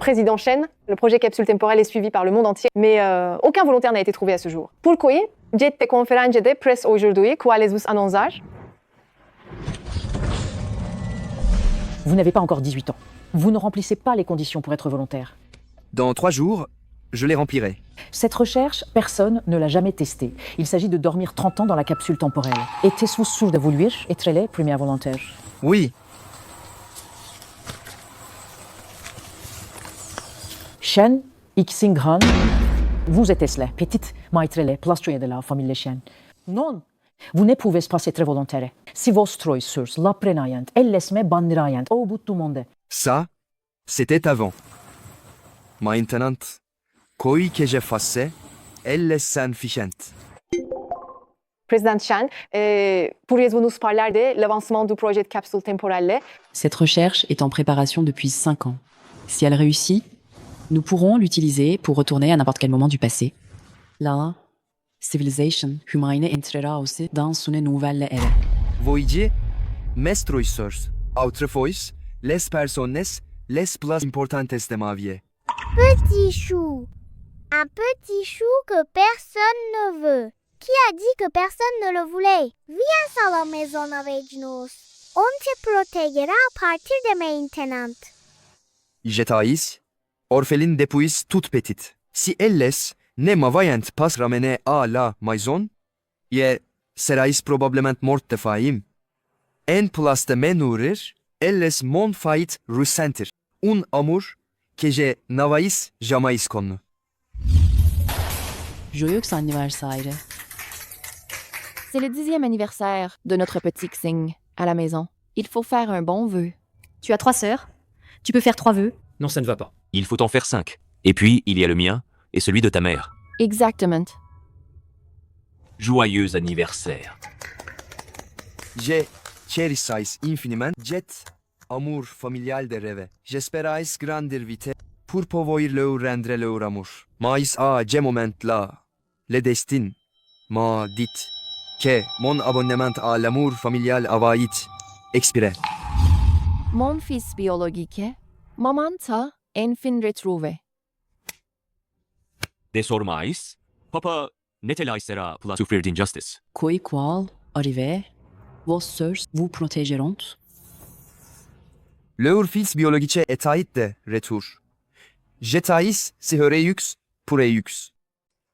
président Chen. Le projet capsule temporelle est suivi par le monde entier, mais aucun volontaire n'a été trouvé à ce jour. Pourquoi? Jette conférence de presse aujourd'hui, quales vous annonçar? Vous n'avez pas encore 18 ans. Vous ne remplissez pas les conditions pour être volontaire. Dans 3 jours, je les remplirai. Cette recherche, personne ne l'a jamais testée. Il s'agit de dormir 30 ans dans la capsule temporelle. Êtes-vous sûr de vouloir être le premier volontaire? Oui, Shen, Xinghan, vous êtes la petite maitrele plastoya de la famille Shen. Non, vous ne pouvez pas être volontaire. Si vos troy surs la prenayant, elles bandirayant au bout du monde. ça, c'était avant. Maintenant, koi que je fasse, elles sont fichantes. Président Chen, pourriez-vous nous parler de l'avancement du projet de capsule temporelle? Cette recherche est en préparation depuis 5 ans. Si elle réussit, nous pourrons l'utiliser pour retourner à n'importe quel moment du passé. La civilisation humaine entrera aussi dans une nouvelle ère. Voici, mes troisseurs, autre fois, les personnes, les plus importantes de ma vie. Petit chou. Un petit chou que personne ne veut. Qui a dit que personne ne le voulait? Viens à la maison avec nous. On te protégera à partir de maintenant. J'étais orpheline depuis toute petite. Si elles ne m'avaient pas ramené à la maison, je serais probablement morte de faim. En place de me nourrir, elles m'ont fait ressentir un amour que je n'avais jamais connu. Joyeux anniversaire. C'est le 10e anniversaire de notre petit Xing à la maison. Il faut faire un bon vœu. Tu as 3 sœurs. Tu peux faire 3 vœux. Non, ça ne va pas. Il faut en faire 5. Et puis, il y a le mien et celui de ta mère. Exactement. Joyeux anniversaire. Je chérissais infiniment cet amour familial de rêve. J'espérais grandir vite pour pouvoir leur rendre leur amour. Mais à ce moment-là, le destin m'a dit que mon abonnement à l'amour familial avait expiré. Mon fils biologique, maman t'a enfin retrouvé. Désormais, papa n'était là pour souffrir d'injustice. Quoi qual arrivé, vos sœurs vous protégeront. Leur fils biologique était de retour. J'étais heureux pour eux.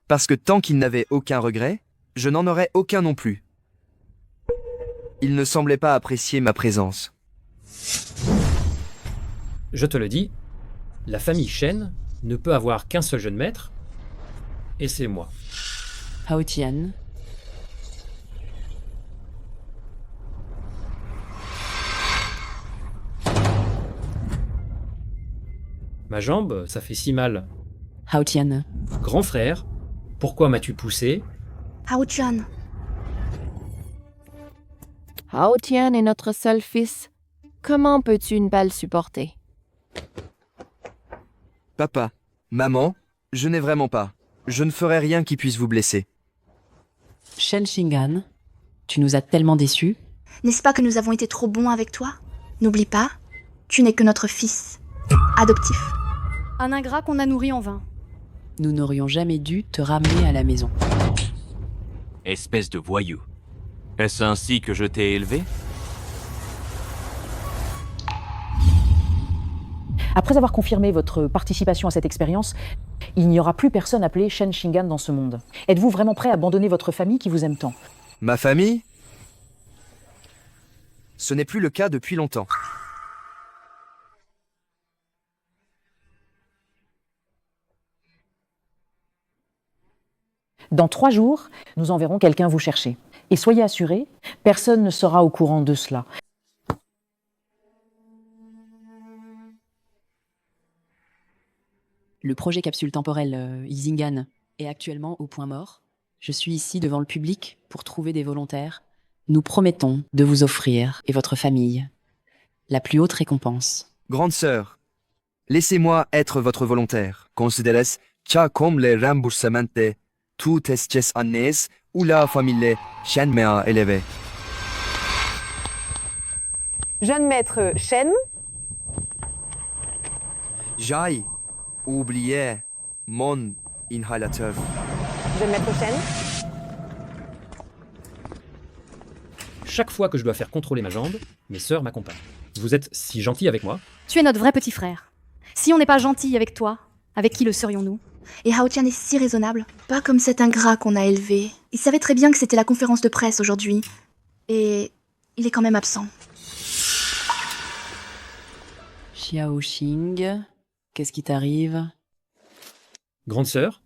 Parce que tant qu'il n'avait aucun regret, je n'en aurais aucun non plus. Il ne semblait pas apprécier ma présence. Je te le dis, la famille Shen ne peut avoir qu'un seul jeune maître, et c'est moi. Hao Tian, Ma jambe, ça fait si mal. Hao Tian, Grand frère, pourquoi m'as-tu poussé? Hao Tian. Hao Tian est notre seul fils. Comment peux-tu ne pas le supporter? Papa, maman, je n'ai vraiment pas. Je ne ferai rien qui puisse vous blesser. Shen Xinghan, tu nous as tellement déçus. N'est-ce pas que nous avons été trop bons avec toi? N'oublie pas, tu n'es que notre fils. Adoptif. Un ingrat qu'on a nourri en vain. Nous n'aurions jamais dû te ramener à la maison. Espèce de voyou. Est-ce ainsi que je t'ai élevé? Après avoir confirmé votre participation à cette expérience, il n'y aura plus personne appelé Shen Xinghan dans ce monde. Êtes-vous vraiment prêt à abandonner votre famille qui vous aime tant? Ma famille? Ce n'est plus le cas depuis longtemps. Dans 3 jours, nous enverrons quelqu'un vous chercher. Et soyez assurés, personne ne sera au courant de cela. Le projet capsule temporelle Xinghan est actuellement au point mort. Je suis ici devant le public pour trouver des volontaires. Nous promettons de vous offrir, et votre famille, la plus haute récompense. Grande sœur, laissez-moi être votre volontaire. Considérez ça comme le remboursement de toutes ces années où la famille Shen m'a élevé. Jeune maître Chen, J'ai oublié mon inhalateur. Jeune maître Shen, Chaque fois que je dois faire contrôler ma jambe, mes sœurs m'accompagnent. Vous êtes si gentil avec moi. Tu es notre vrai petit frère. Si on n'est pas gentil avec toi, avec qui le serions-nous? Et Hao-Tian est si raisonnable. Pas comme cet ingrat qu'on a élevé. Il savait très bien que c'était la conférence de presse aujourd'hui. Et il est quand même absent. Xiaoxing, qu'est-ce qui t'arrive? Grande sœur,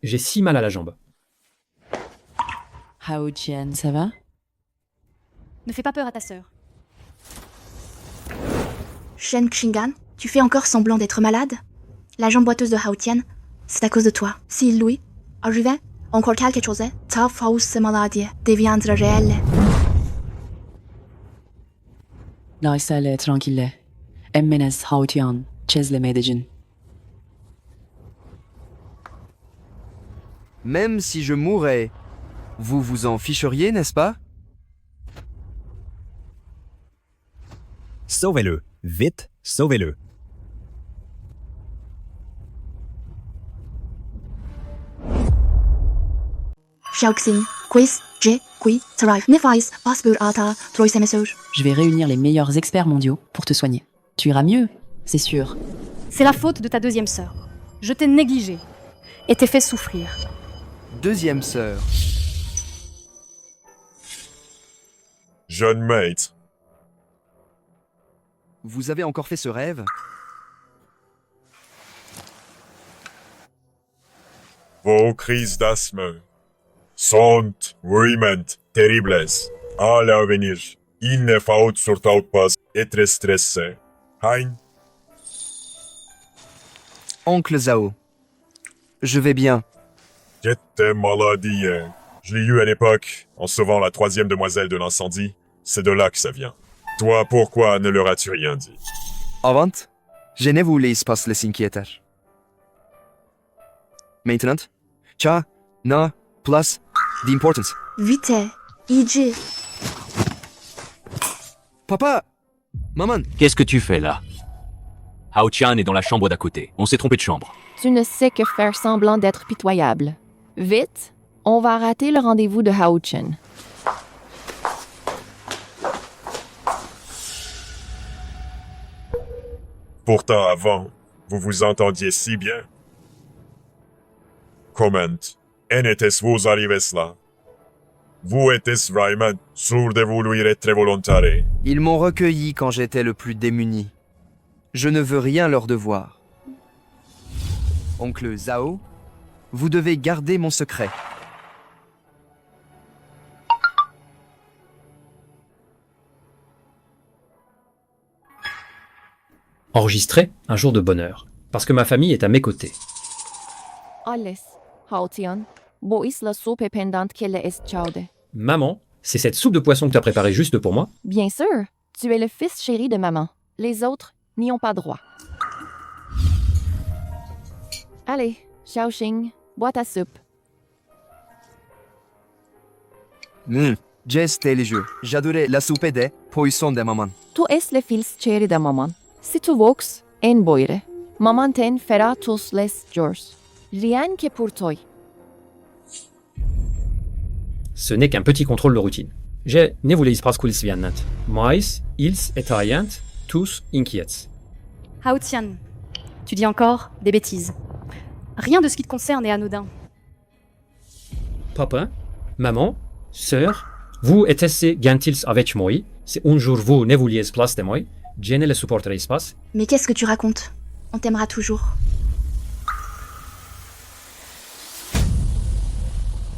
j'ai si mal à la jambe. Hao Tian, ça va? Ne fais pas peur à ta sœur. Shen Xingan, tu fais encore semblant d'être malade? La jambe boiteuse de Hao-Tian, c'est à cause de toi. Si lui arrivait encore quelque chose, ta fausse maladie deviendrait réelle. Laissez-le tranquille. Emmenes Hao Tian, Chesle Medellin. Même si je mourais, vous vous en ficheriez, n'est-ce pas? Sauvez-le. Vite, sauvez-le. Xiaoxing, quiz, J, qui, Tarife, Nefais, Asbur Ata, Troyes Message. Je vais réunir les meilleurs experts mondiaux pour te soigner. Tu iras mieux, c'est sûr. C'est la faute de ta deuxième sœur. Je t'ai négligé et t'ai fait souffrir. Deuxième sœur. Jeune maître, Vous avez encore fait ce rêve? vos crises d'asthme sont vraiment terribles. À l'avenir, il ne faut surtout pas être stressé. Hein? Oncle Zhao. Je vais bien. J'étais maladie. Je l'ai eu à l'époque, en sauvant la troisième demoiselle de l'incendie. C'est de là que ça vient. Toi, pourquoi ne leur as-tu rien dit? Avant, je ne voulais pas les inquiéter. Maintenant, ça n'a plus d'importance. Vite, IJ. Papa! Maman! Qu'est-ce que tu fais là? Hao Tian est dans la chambre d'à côté. On s'est trompé de chambre. Tu ne sais que faire semblant d'être pitoyable. Vite, on va rater le rendez-vous de Hao Chen. Pourtant, avant, vous vous entendiez si bien. Comment en était-vous arrivé là? Vous étiez vraiment sûr de vouloir être volontaire. Ils m'ont recueilli quand j'étais le plus démuni. Je ne veux rien leur devoir. Oncle Zhao, vous devez garder mon secret. Enregistré un jour de bonheur, parce que ma famille est à mes côtés. Alles, Hao Tian, bois la soupe pendant qu'elle est chaude. Maman, c'est cette soupe de poisson que tu as préparée juste pour moi? Bien sûr, tu es le fils chéri de maman. Les autres n'y ont pas droit. Allez, Xiaoxing, bois ta soupe. J'étais les jeux. J'adorais la soupe de poisson de maman. Tu es le fils chéri de maman. Si tu vox en boire, maman ten fera tous les jours. Rien que pour toi. Ce n'est qu'un petit contrôle de routine. Je ne voulais pas qu'ils viennent. Mais ils étaient tous inquiets. Hao-Tian, tu dis encore des bêtises. Rien de ce qui te concerne est anodin. Papa, maman, sœur, vous étiez gentils avec moi. Si un jour vous ne vouliez place de moi, je ne le supporterai pas. Mais qu'est-ce que tu racontes? On t'aimera toujours.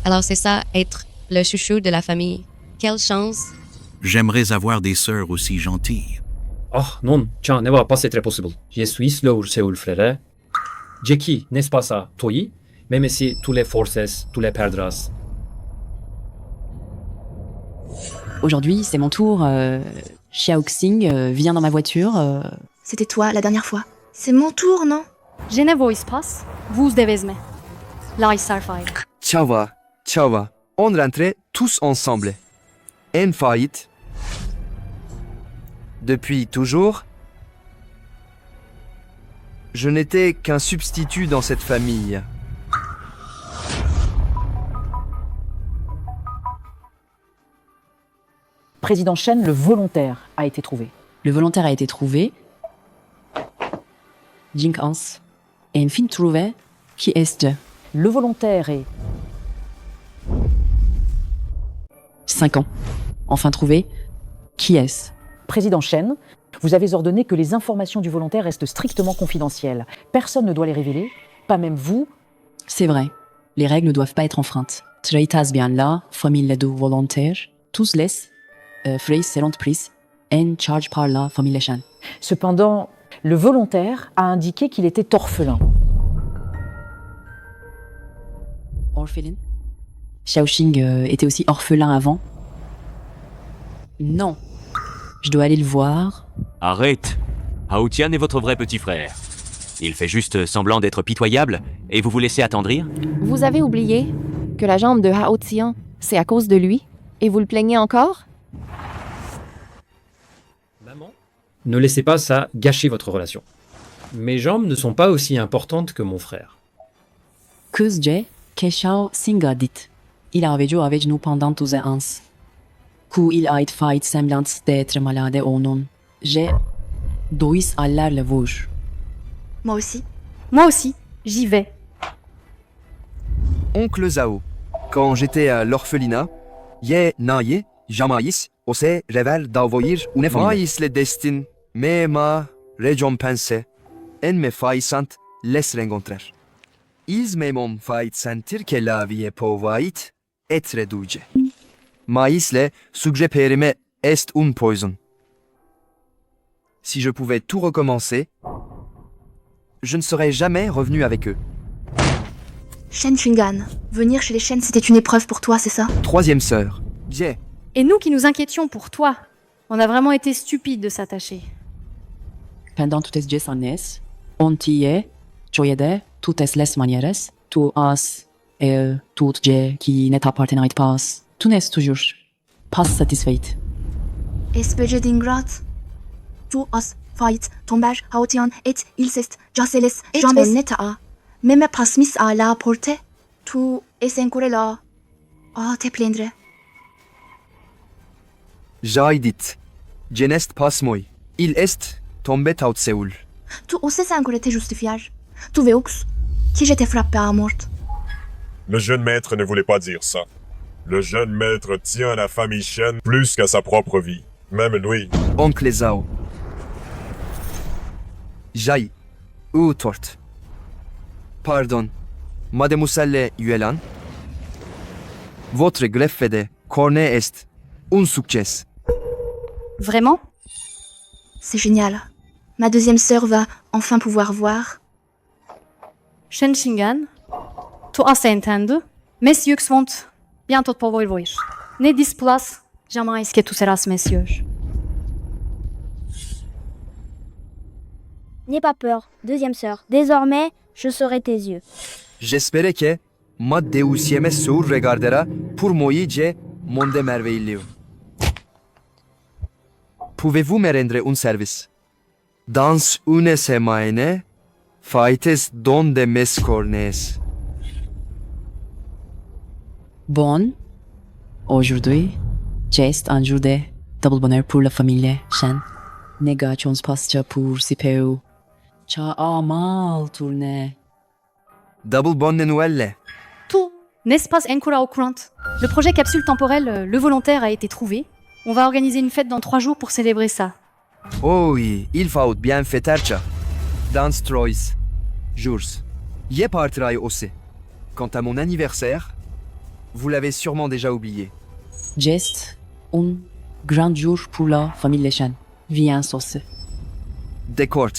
Alors c'est ça, être le chouchou de la famille. Quelle chance. J'aimerais avoir des sœurs aussi gentilles. Oh non, ça ne va pas être possible. Je suis slow, Seoul frère. Jackie, n'est-ce pas ça, toi? Même si tous les forces, tous les perdras. Aujourd'hui, c'est mon tour. Xiaoxing vient dans ma voiture. C'était toi la dernière fois. C'est mon tour, non? Je ne vois pas, vous devez me. Là, il s'arrête. Ciao. On rentrait tous ensemble. En faillite. Depuis toujours. Je n'étais qu'un substitut dans cette famille. Président Shen, le volontaire a été trouvé. Le volontaire a été trouvé. Jing Hans. Et enfin trouvé. Qui est-ce? Le volontaire est 5 ans. Enfin trouvé. Qui est-ce? Président Shen, vous avez ordonné que les informations du volontaire restent strictement confidentielles. Personne ne doit les révéler, pas même vous. C'est vrai. Les règles ne doivent pas être enfreintes. Traitas bien là, famille du volontaire, tous les frais seront pris en charge par la famille Shen. Cependant, le volontaire a indiqué qu'il était orphelin. Orphelin? Xiaoxing était aussi orphelin avant? Non. Je dois aller le voir. Arrête. Hao Tian est votre vrai petit frère. Il fait juste semblant d'être pitoyable et vous vous laissez attendrir? Vous avez oublié que la jambe de Hao Tian, c'est à cause de lui? Et vous le plaignez encore? Maman, ne laissez pas ça gâcher votre relation. Mes jambes ne sont pas aussi importantes que mon frère. Kızca, Xiao Xing dit. Il a vécu avec nous pendant 12 ans. Il a fait semblant d'être malade ou non. J'ai dois aller le voir. Moi aussi. Moi aussi, j'y vais. Oncle Zhao, quand j'étais à l'orphelinat, ye naye, jamais, ose revel d'avoyer une famille. Mais le destin, me ma recompense, en me faisant les rencontrer. Ils me m'ont fait sentir que la vie pouvait être douce. Maïsle suggérime est un poison. Si je pouvais tout recommencer, je ne serais jamais revenu avec eux. Shen Xingan, venir chez les Shen, c'était une épreuve pour toi, c'est ça? Troisième sœur, Jie. Et nous qui nous inquiétions pour toi, on a vraiment été stupides de s'attacher. Pendant toutes ces années, on t'y joyade toutes les manières, tout as et tout je qui ne t'appartenait pas, tu n'es toujours pas satisfait. Espèce d'ingrate. Tu as fait tomber Hao Tian et il s'est jasseles jamais net à. Même pas mis à la portée. Tu es encore là. Ah, te plaindre. J'ai dit, je n'est pas moi. Il est tombé out Séoul. Tu oses encore te justifier. Tu veux que je t'ai frappé à mort. Le jeune maître ne voulait pas dire ça. Le jeune maître tient à la famille Shen plus qu'à sa propre vie. Même lui. Oncle Zhao. J'ai eu tort. Pardon, mademoiselle Yuelan. Votre greffe de cornet est un succès. Vraiment? C'est génial. Ma deuxième sœur va enfin pouvoir voir. Shen Xingan, tu as entendu? Messieurs vont bientôt pouvoir voir. Ne displace jamais que tu seras messieurs. N'aie pas peur, deuxième sœur. Désormais, je serai tes yeux. J'espérais que ma deuxième sœur regardera pour moi je monde merveilleux. Pouvez-vous me rendre un service? Dans une semaine, faites don de mes cornets. Bon, aujourd'hui, c'est un jour de double bonheur pour la famille Shen. Négation passe pour Sipeu. Ça a mal tourné. Double bonne nouvelle. Tout n'est-ce pas encore au courant? Le projet capsule temporelle, le volontaire, a été trouvé. On va organiser une fête dans 3 jours pour célébrer ça. Oh oui, il faut bien fêter ça. Dans 3 jours. Je partirai aussi. Quant à mon anniversaire, vous l'avez sûrement déjà oublié. C'est un grand jour pour la famille Shen. Viens sauce. D'accord.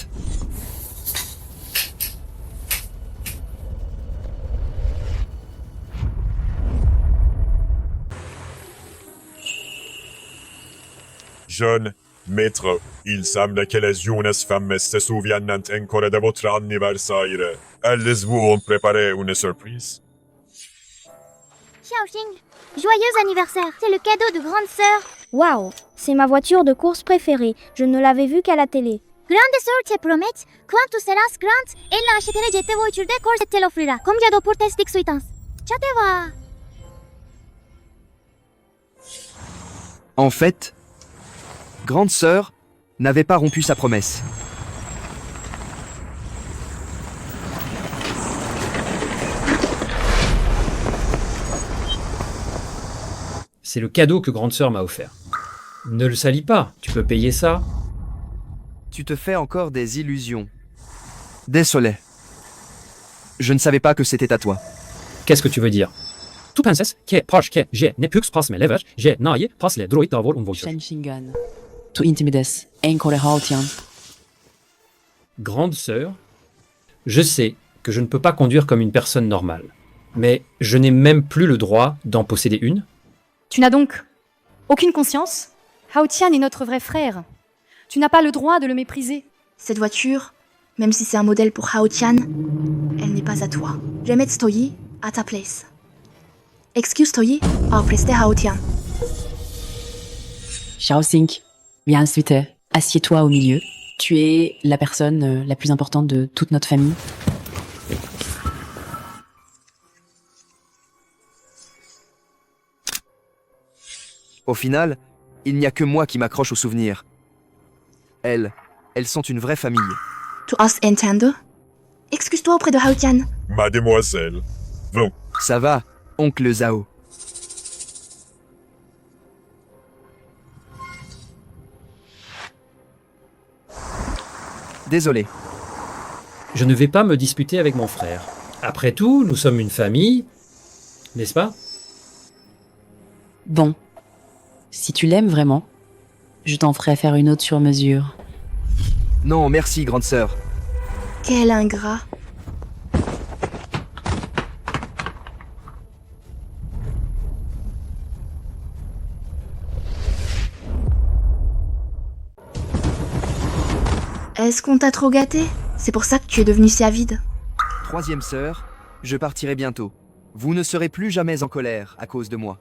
Jeune maître, il semble que les jeunes femmes se souviennent encore de votre anniversaire. Elles vous ont préparé une surprise. Xiaoxing, joyeux anniversaire. C'est le cadeau de grande sœur. Waouh, c'est ma voiture de course préférée. Je ne l'avais vue qu'à la télé. Grande sœur te promet, quand tu seras grande, elle achètera jette voiture de course et te l'offrira. Comme j'ai pour tes sticks suitants. Ça te va. En fait, grande sœur n'avait pas rompu sa promesse. C'est le cadeau que grande sœur m'a offert. Ne le salis pas, tu peux payer ça. Tu te fais encore des illusions. Désolé. Je ne savais pas que c'était à toi. Qu'est-ce que tu veux dire? Tu penses que parce que je ne peux pas me lever, je n'ai pas le droit d'avoir une voiture. Shenshingan. Tu intimides enkore haotian. Grande sœur, je sais que je ne peux pas conduire comme une personne normale, mais je n'ai même plus le droit d'en posséder une. Tu n'as donc aucune conscience? Haotian est notre vrai frère. Tu n'as pas le droit de le mépriser. Cette voiture, même si c'est un modèle pour Haotian, elle n'est pas à toi. Je vais mettre Toyi à ta place. Excuse Toyi, à prester Haotian. Shaoxing, viens ensuite, assieds-toi au milieu. Tu es la personne la plus importante de toute notre famille. Au final, il n'y a que moi qui m'accroche aux souvenirs. Elles sont une vraie famille. Tu as entendu? Excuse-toi auprès de Haotian. Mademoiselle. Bon. Ça va, oncle Zhao. Désolé. Je ne vais pas me disputer avec mon frère. Après tout, nous sommes une famille, n'est-ce pas? Bon, si tu l'aimes vraiment, je t'en ferai faire une autre sur mesure. Non, merci, grande sœur. Quel ingrat. Est-ce qu'on t'a trop gâté? C'est pour ça que tu es devenu si avide. Troisième sœur, je partirai bientôt. Vous ne serez plus jamais en colère à cause de moi.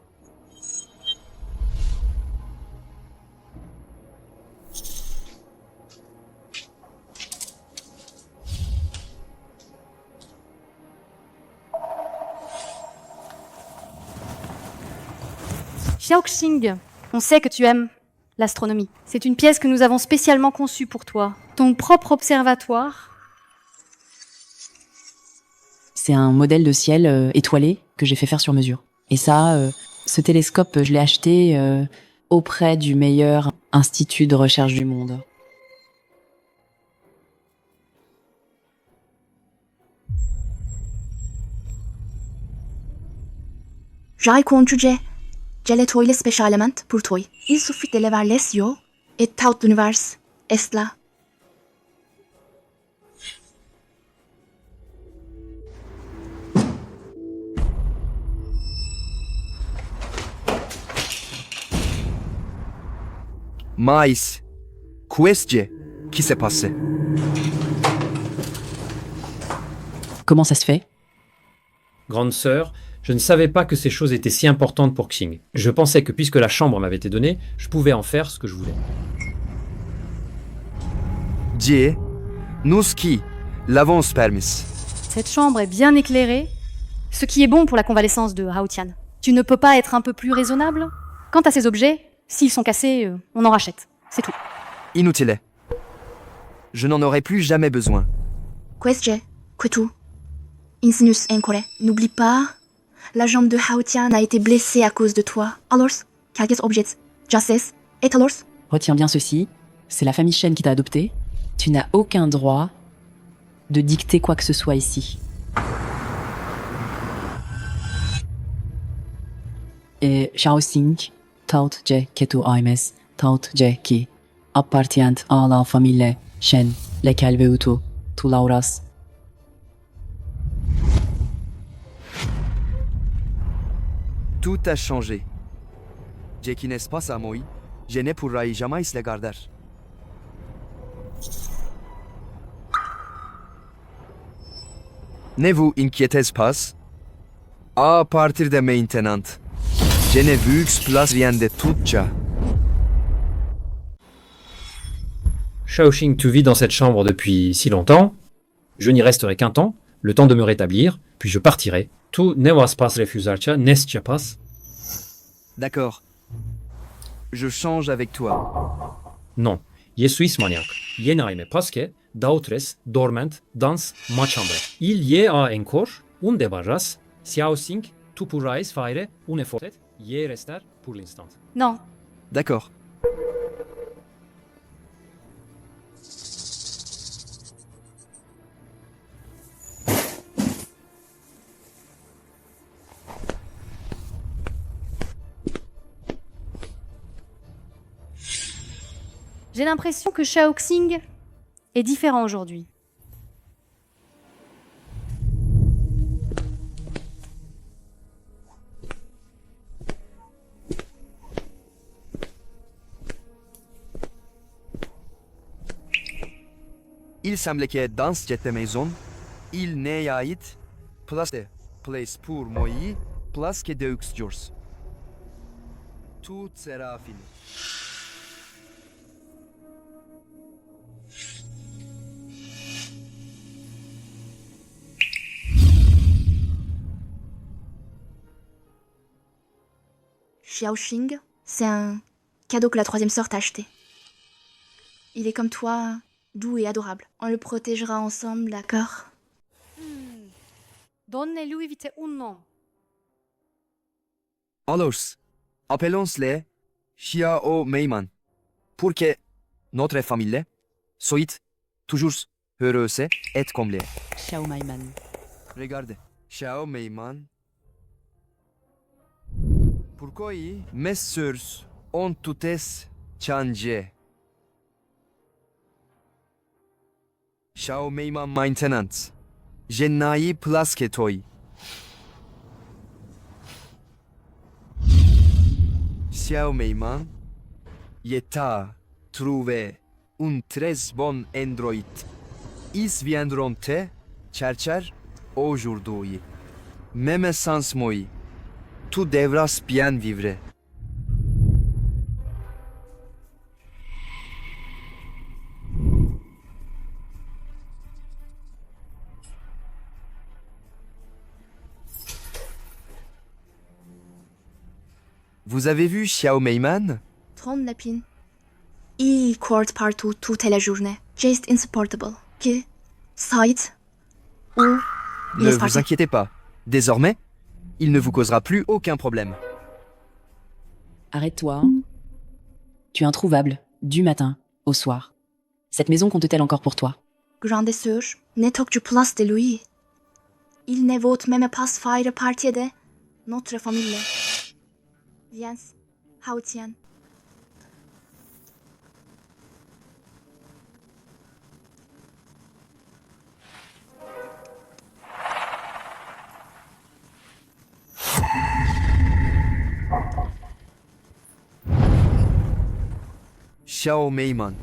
Xiaoxing, on sait que tu aimes l'astronomie. C'est une pièce que nous avons spécialement conçue pour toi. Ton propre observatoire. C'est un modèle de ciel étoilé que j'ai fait faire sur mesure. Et ça, ce télescope, je l'ai acheté auprès du meilleur institut de recherche du monde. J'ai conçu le toile spécialement pour toi. Il suffit de lever les yeux et tout l'univers est là. Mais, qui s'est passé? Comment ça se fait? Grande sœur, je ne savais pas que ces choses étaient si importantes pour Xing. Je pensais que puisque la chambre m'avait été donnée, je pouvais en faire ce que je voulais. Die, nous qui l'avons permis. Cette chambre est bien éclairée, ce qui est bon pour la convalescence de Haotian. Tu ne peux pas être un peu plus raisonnable? Quant à ces objets, s'ils sont cassés, on en rachète. C'est tout. Inutile. Je n'en aurai plus jamais besoin. Question, que tout. Insinus encore. N'oublie pas, la jambe de Haotian a été blessée à cause de toi. Alors, quelques objets, Jasses, et alors? Retiens bien ceci, c'est la famille Shen qui t'a adopté. Tu n'as aucun droit de dicter quoi que ce soit ici. Et Shaoxing, tout je que tu aimes, tout je qui appartient à la famille Shen, lequel veut tu l'auras. Tout a changé. Je qui n'est pas à moi, je ne pourrai jamais le garder. Ne vous inquiétez pas. À partir de maintenant, je ne veux plus rien de tout ça. Shaoxing, tu vis dans cette chambre depuis si longtemps. Je n'y resterai qu'un temps, le temps de me rétablir, puis je partirai. Tu ne vas pas refuser, n'est-ce pas? D'accord. Je change avec toi. Non. Je suis maniaque. Je n'aime pas que d'autres dorment dans ma chambre. Il y a encore un débarras. Shaoxing, tu pourrais faire un effort. Je rester pour l'instant. Non, D'accord. j'ai l'impression que Shaoxing est différent aujourd'hui. Il semble que dans cette maison, il n'y a pas de place pour moi, place que deux jours. Tout sera fini. Xiaoxing, c'est un cadeau que la troisième sœur t'a acheté. Il est comme toi, doux et adorable. On le protégera ensemble, d'accord? Donne-lui vite un nom. Alors, appelons-le Xiao Meiman, pour que notre famille soit toujours heureuse et comblée. Xiao Maiman. Regarde, Xiao Meiman. Pourquoi mes sœurs ont toutes changé? Xiao Meiman maintenant. Je n'ai plus que toi. Xiao Meiman, je t'ai trouvé un très bon Android. Ils viendront te chercher aujourd'hui. Même sans moi, tu devras bien vivre. Vous avez vu Xiao Meiman? Trompe lapine. Il court partout toute la journée. Just insupportable. Que? Sait? Ou? Ne vous inquiétez pas. Désormais, il ne vous causera plus aucun problème. Arrête-toi. Tu es introuvable, du matin au soir. Cette maison compte-t-elle encore pour toi? Grande sœur, ne t'occupe du place de lui. Il ne vote même pas faire partie de notre famille. Viens, Haotian. Xiao Meiman.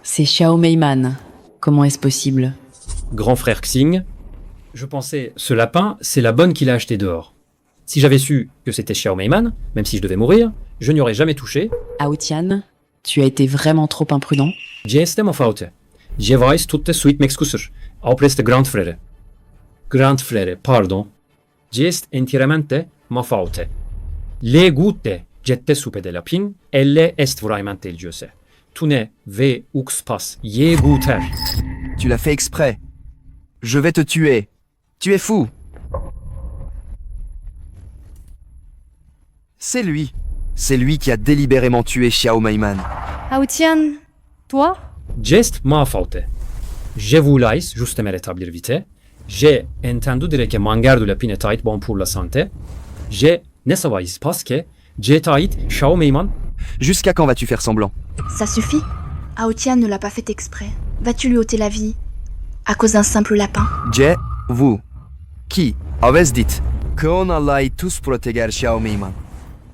C'est Xiao Meiman. Comment est-ce possible? Grand frère Xing, je pensais, ce lapin, c'est la bonne qu'il a acheté dehors. Si j'avais su que c'était Xiao Meiman, même si je devais mourir, je n'y aurais jamais touché. Haotian, tu as été vraiment trop imprudent. Je este foute. Je vais tout de suite m'excuser. Auprès de grand frère. Grand frère, pardon. Je est enteramente ma faute. Le gute jette supe de lapin, elle est vraiment il giose. Tu ne ve ux pas, ye guter. Tu l'as fait exprès. Je vais te tuer. Tu es fou. C'est lui. C'est lui qui a délibérément tué Xiao Meiman. Haotian, toi? Jest ma faute. Je voulais juste me rétablir vite. J'ai entendu dire que manger du lapin est bon pour la santé. Je ne savais pas que j'étais Xiao Meiman. Jusqu'à quand vas-tu faire semblant? Ça suffit. Haotian ne l'a pas fait exprès. Vas-tu lui ôter la vie à cause d'un simple lapin? Je, vous, qui avez dit qu'on allait tous protéger Xiao Meiman.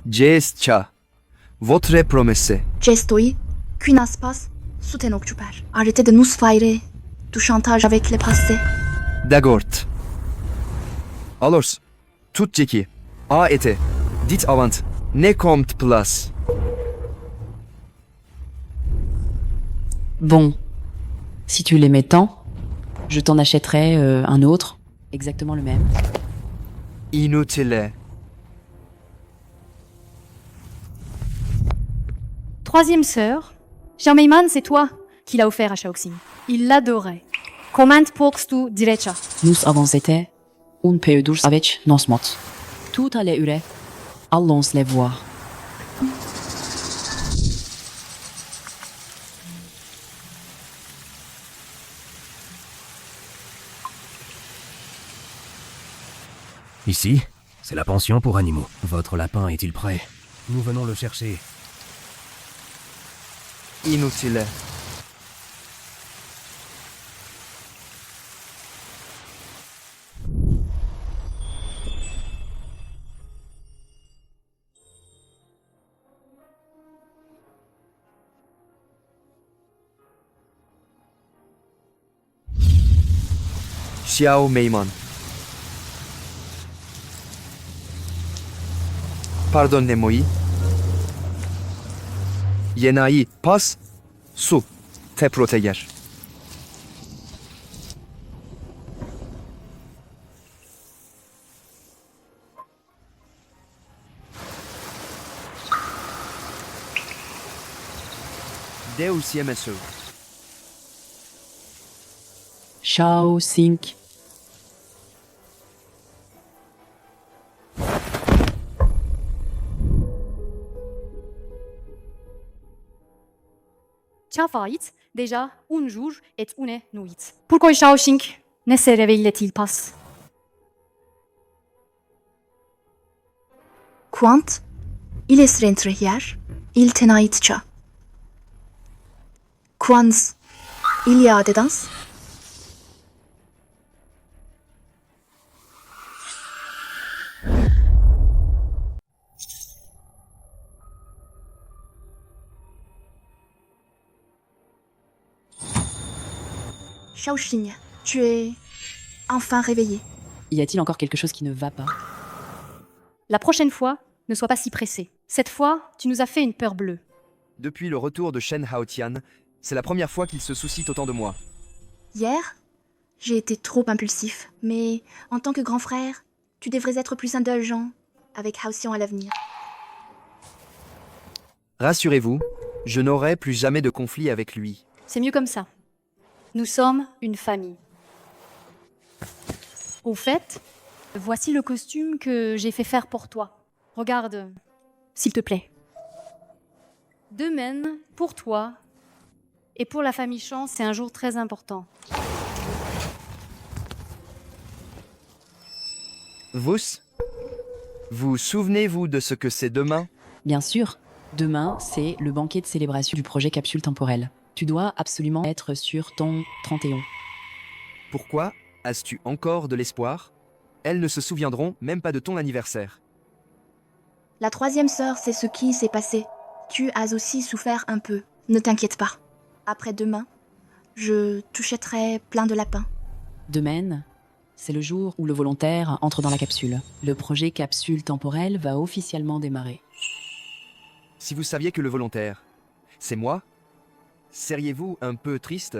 Jest cha. Votre promesse. Gestoy, qu'une espace, souten occupar. Arrêtez de nous faire du chantage avec le passé. D'accord. Alors, Tut ceki. A ete. Dit avant. Ne komt plus. Bon, si tu l'aimais tant, je t'en achèterais un autre, exactement le même. Inutile. Troisième sœur, Xiao Meiman, c'est toi qui l'as offert à Shaoxing. Il l'adorait. Comment pourstu direcha? Nous avons été un peu durs avec nos mots. Tout allait ure. Allons les voir. Ici, c'est la pension pour animaux. Votre lapin est-il prêt? Nous venons le chercher. Inutile. Xiao Meiman. Pardonnez-moi. Yenai pas su te proteger. Deus yemesu. Shao Sink. Tiens, Farit, déjà, un jour et une nuit. Pourquoi Shaoxing ne se réveillait-il pas? Quant, il est rentré hier, il tenait cha. Quans, il y a des danses? Shaoxing, tu es enfin réveillé. Y a-t-il encore quelque chose qui ne va pas? La prochaine fois, ne sois pas si pressé. Cette fois, tu nous as fait une peur bleue. Depuis le retour de Shen Haotian, c'est la première fois qu'il se soucie autant de moi. Hier, j'ai été trop impulsif, mais en tant que grand frère, tu devrais être plus indulgent avec Haoxian à l'avenir. Rassurez-vous, je n'aurai plus jamais de conflit avec lui. C'est mieux comme ça. Nous sommes une famille. Au fait, voici le costume que j'ai fait faire pour toi. Regarde, s'il te plaît. Demain, pour toi et pour la famille Chan, c'est un jour très important. Vous souvenez-vous de ce que c'est demain? Bien sûr, demain, c'est le banquet de célébration du projet Capsule Temporelle. Tu dois absolument être sur ton 31. Pourquoi as-tu encore de l'espoir? Elles ne se souviendront même pas de ton anniversaire. La troisième sœur, c'est ce qui s'est passé. Tu as aussi souffert un peu. Ne t'inquiète pas. Après-demain, je t'achèterai plein de lapins. Demain, c'est le jour où le volontaire entre dans la capsule. Le projet Capsule Temporelle va officiellement démarrer. Si vous saviez que le volontaire, c'est moi, seriez-vous un peu triste?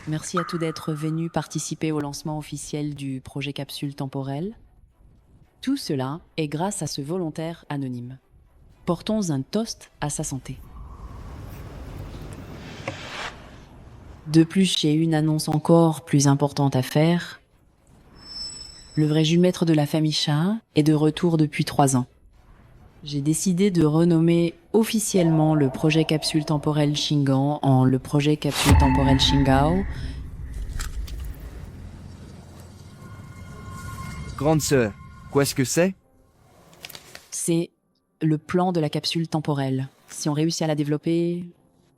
Merci à tous d'être venus participer au lancement officiel du projet Capsule Temporelle. Tout cela est grâce à ce volontaire anonyme. Portons un toast à sa santé. De plus, j'ai une annonce encore plus importante à faire. Le vrai juge maître de la famille Cha est de retour depuis 3 ans. J'ai décidé de renommer officiellement le projet Capsule Temporelle Shingan en le projet Capsule Temporelle Shingao. Grande sœur, qu'est-ce que c'est? C'est le plan de la capsule temporelle. Si on réussit à la développer,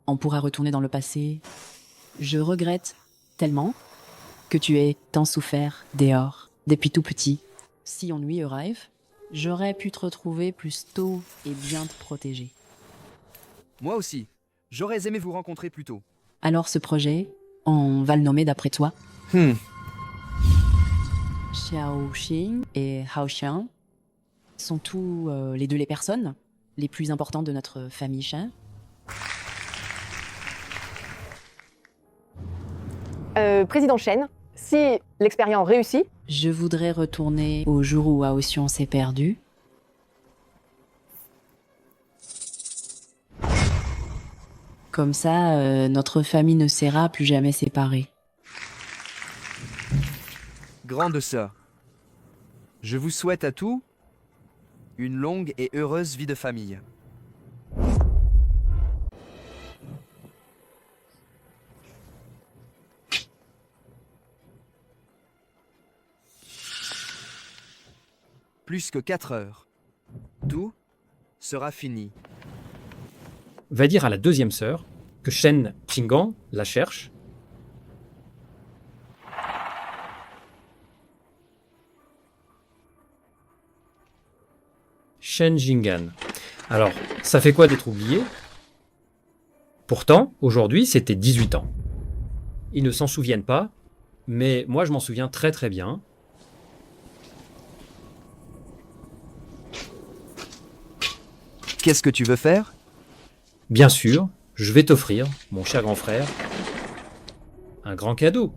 on pourra retourner dans le passé. Je regrette tellement que tu aies tant souffert dehors, depuis tout petit. Si on y arrive, j'aurais pu te retrouver plus tôt et bien te protéger. Moi aussi, j'aurais aimé vous rencontrer plus tôt. Alors ce projet, on va le nommer d'après toi. Xiaoxing et Haoxian sont tous les deux les personnes les plus importantes de notre famille Shen. Président Shen, si l'expérience réussit, Je voudrais retourner au jour où Haoxian s'est perdu. Comme ça, notre famille ne sera plus jamais séparée. Grande sœur, je vous souhaite à tous une longue et heureuse vie de famille. Plus que 4 heures. Tout sera fini. Va dire à la deuxième sœur que Shen Qinggan la cherche. Shen Jinggan. Alors, ça fait quoi d'être oublié? Pourtant, aujourd'hui, c'était 18 ans. Ils ne s'en souviennent pas, mais moi je m'en souviens très très bien. Qu'est-ce que tu veux faire? Bien sûr, je vais t'offrir, mon cher grand frère, un grand cadeau.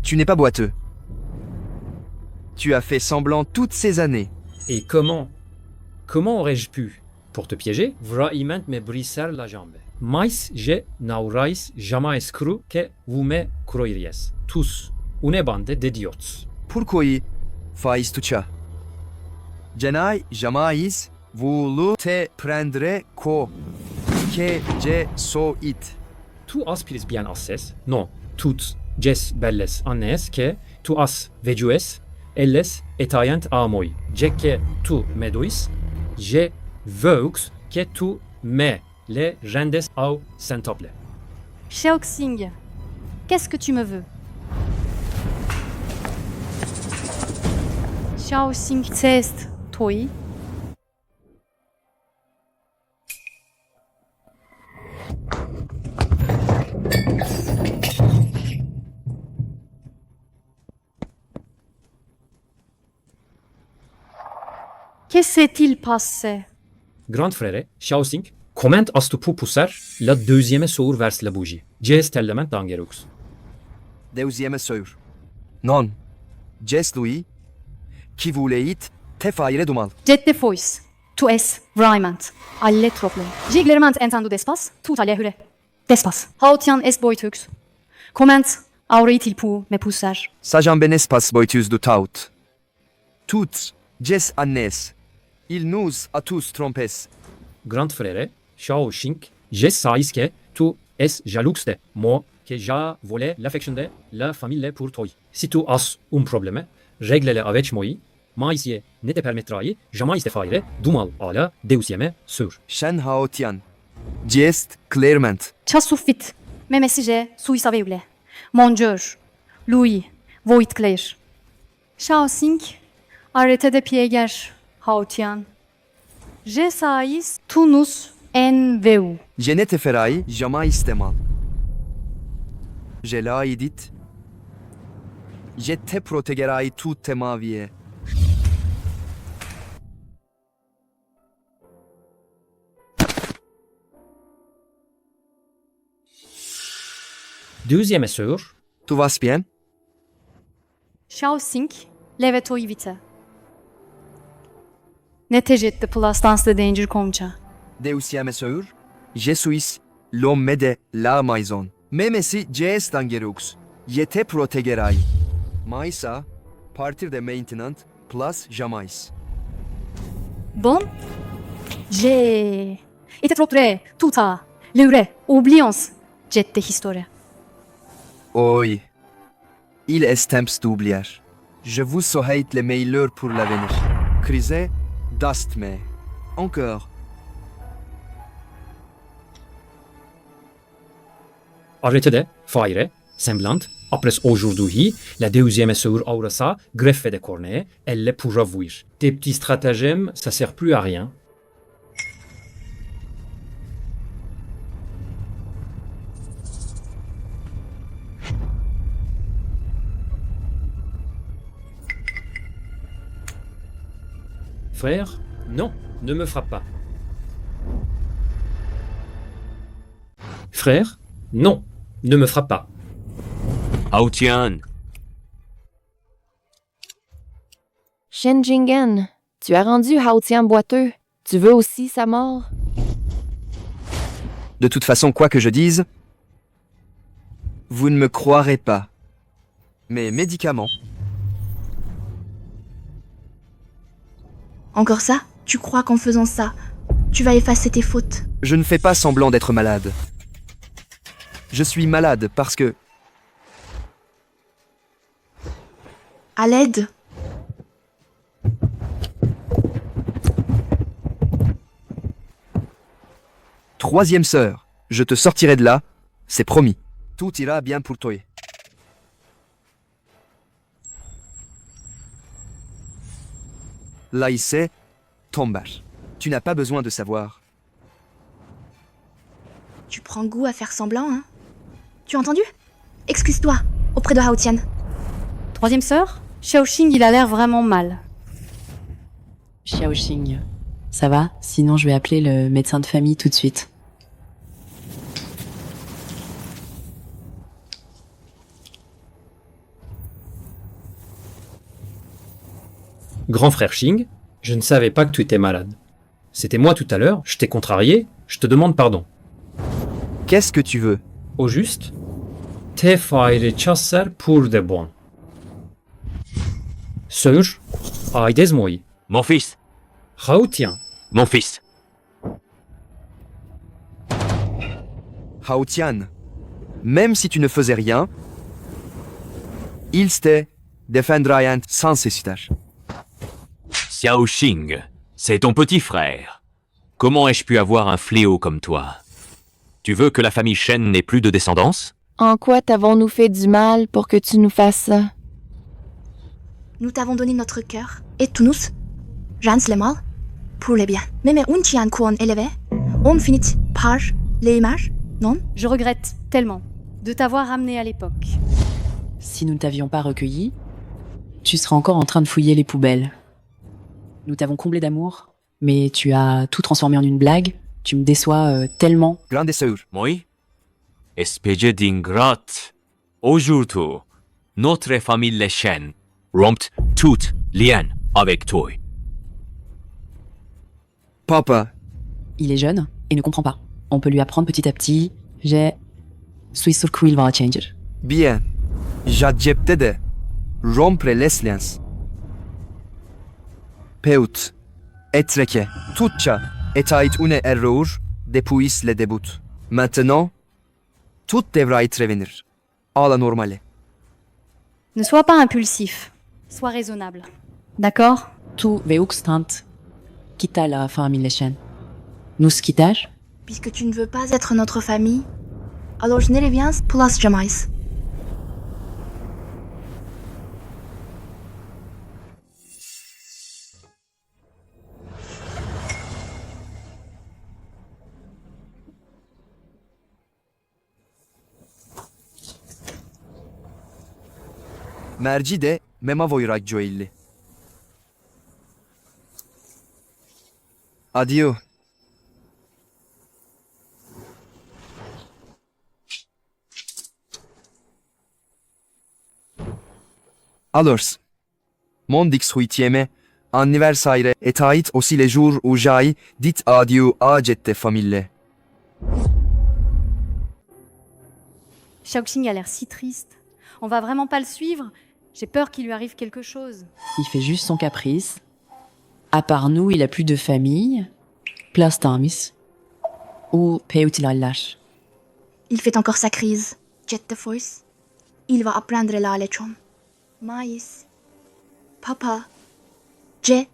Tu n'es pas boiteux. Tu as fait semblant toutes ces années. Et comment aurais-je pu, pour te piéger, vraiment me briser la jambe? Mais je n'aurais jamais cru que vous me croiriez. Tous, une bande d'idiots. Pourquoi fais tu ça? Je n'ai jamais voulu te prendre que je sois. Tu aspires bien assez, non, toutes jes belles années que tu as vejues, elles étaient à moi. Je que tu me dois, je veux que tu me les rendes au centuple. Xiaoxing, qu'est-ce que tu me veux? Xiaoxing test toi. Que s'est-il passé? Grand frère, Xiaoxing, comment as-tu pu pousser la deuxième sœur vers la bougie? J'ai tellement d'angerux. Deuxième sœur. Non. Jess Louis, qui voulait te faire du mal. Jette fois, tu es vraiment alle problème. J'ai clairement entendu d'espace, tout à l'heure. D'espace. Haotian est boitux. Comment aurait-il pu me pousser? Sa jambe n'est pas boiteuse du tout. Toutes, Jess Annes, il nous a tous trompés. Grand frère, Xiaoxing, je sais que tu es jaloux de moi, que j'ai volé l'affection de la famille pour toi. Si tu as un problème, règle-le avec moi, mais je ne te permettrai jamais de faire du mal à la deuxième sœur. Shen Haotian, geste clairement. Ça suffit. Mes messages sont aveugles. Mon Dieu, Louis, voit clair. Xiaoxing, arrêtez de piéger, Haotian. Je sais tu nous en veux. Je ne te ferai jamais de mal. Je l'ai dit. Je te protégerai toute ma vie. Deuxième sœur, Tu vas bien? Xiaoxing, leve-toi vite. Ne te jette plus dans le danger comcha. Deuxième sœur, je suis l'homme de la maison. Même si je dangereux, je te protégerai. Mais ça, partir de maintenant, plus jamais. Bon, j'ai été trop près, tout à l'heure, oublions cette histoire. Oui, il est temps d'oublier. Je vous souhaite le meilleur pour l'avenir. Crise d'asthme. Encore. Arrêtez de faire semblant, après aujourd'hui, la deuxième sœur Aurasa greffe de cornets, elle les pour avouer. Tes petits stratagèmes, ça sert plus à rien. Frère, non, ne me frappe pas. Frère, non, ne me frappe pas. Haotian, Shen Jingen, tu as rendu Haotian boiteux. Tu veux aussi sa mort? De toute façon, quoi que je dise, vous ne me croirez pas. Mes médicaments. Encore ça? Tu crois qu'en faisant ça, tu vas effacer tes fautes? Je ne fais pas semblant d'être malade. Je suis malade parce que... À l'aide? Troisième sœur, je te sortirai de là, c'est promis. Tout ira bien pour toi. Laïse, Tombash. Tu n'as pas besoin de savoir. Tu prends goût à faire semblant, hein? Tu as entendu? Excuse-toi, auprès de Haotian. Troisième sœur, Xiaoxing, il a l'air vraiment mal. Xiaoxing, ça va? Sinon, je vais appeler le médecin de famille tout de suite. Grand frère Xing, je ne savais pas que tu étais malade. C'était moi tout à l'heure, je t'ai contrarié, je te demande pardon. Qu'est-ce que tu veux? Au juste, te faire chasser pour de bon. Sœur, aides moi. mon fils, Haotian, mon fils. Haotian, même si tu ne faisais rien, ils te défendraient sans cessage. Xiaoxing, c'est ton petit frère. Comment ai-je pu avoir un fléau comme toi? Tu veux que la famille Shen n'ait plus de descendance? En quoi t'avons-nous fait du mal pour que tu nous fasses ça? Nous t'avons donné notre cœur, et tout nous, Jans le mal, pour le bien. Même un qu'on élevé, on finit par les images, non? Je regrette tellement de t'avoir ramené à l'époque. Si nous ne t'avions pas recueilli, tu serais encore en train de fouiller les poubelles. Nous t'avons comblé d'amour, mais tu as tout transformé en une blague. Tu me déçois tellement. Grande sœur. Moi? Espèce d'ingrate. Aujourd'hui, notre famille les Shen rompt tout lien avec toi. Papa, Il est jeune et ne comprend pas. On peut lui apprendre petit à petit. Suis sûr qu'il va changer. bien, j'accepte de rompre les liens. Peut être que tout ça était une erreur depuis le début. Maintenant, tout devrait revenir à la normale. Ne sois pas impulsif, sois raisonnable. D'accord? Tu veuxtant quitta la famille Shen. Nous quittage? Puisque tu ne veux pas être notre famille, alors je ne reviens plus jamais. Merci de mema voiraggio illi. Adieu. Alors, mon 18e anniversaire était aussi le jour où j'ai dit adieu à cette famille. Xiaoxing a l'air si triste. On va vraiment pas le suivre? J'ai peur qu'il lui arrive quelque chose. Il fait juste son caprice. À part nous, il a plus de famille. Place Tamis. Ou Peutil lâche. Il fait encore sa crise. Jet de force. Il va apprendre la leçon. Maïs. Papa. Je.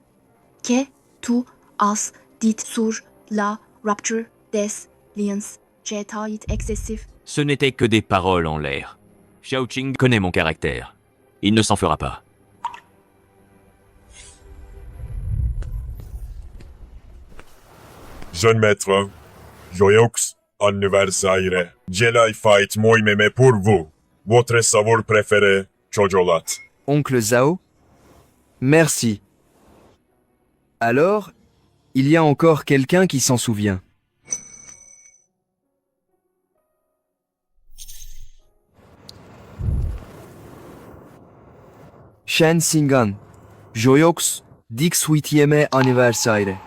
Que tu as dit sur la rupture des liens Jetaït excessif. Ce n'étaient que des paroles en l'air. Xiaoqing connaît mon caractère. Il ne s'en fera pas. Jeune maître, Joyoux anniversaire. Jedi Fight moi mémé pour vous. Votre saveur préféré, chocolat. Oncle Zhao? Merci. Alors, il y a encore quelqu'un qui s'en souvient. Shen Singan, Joyoux, Dix Huitième anniversaire.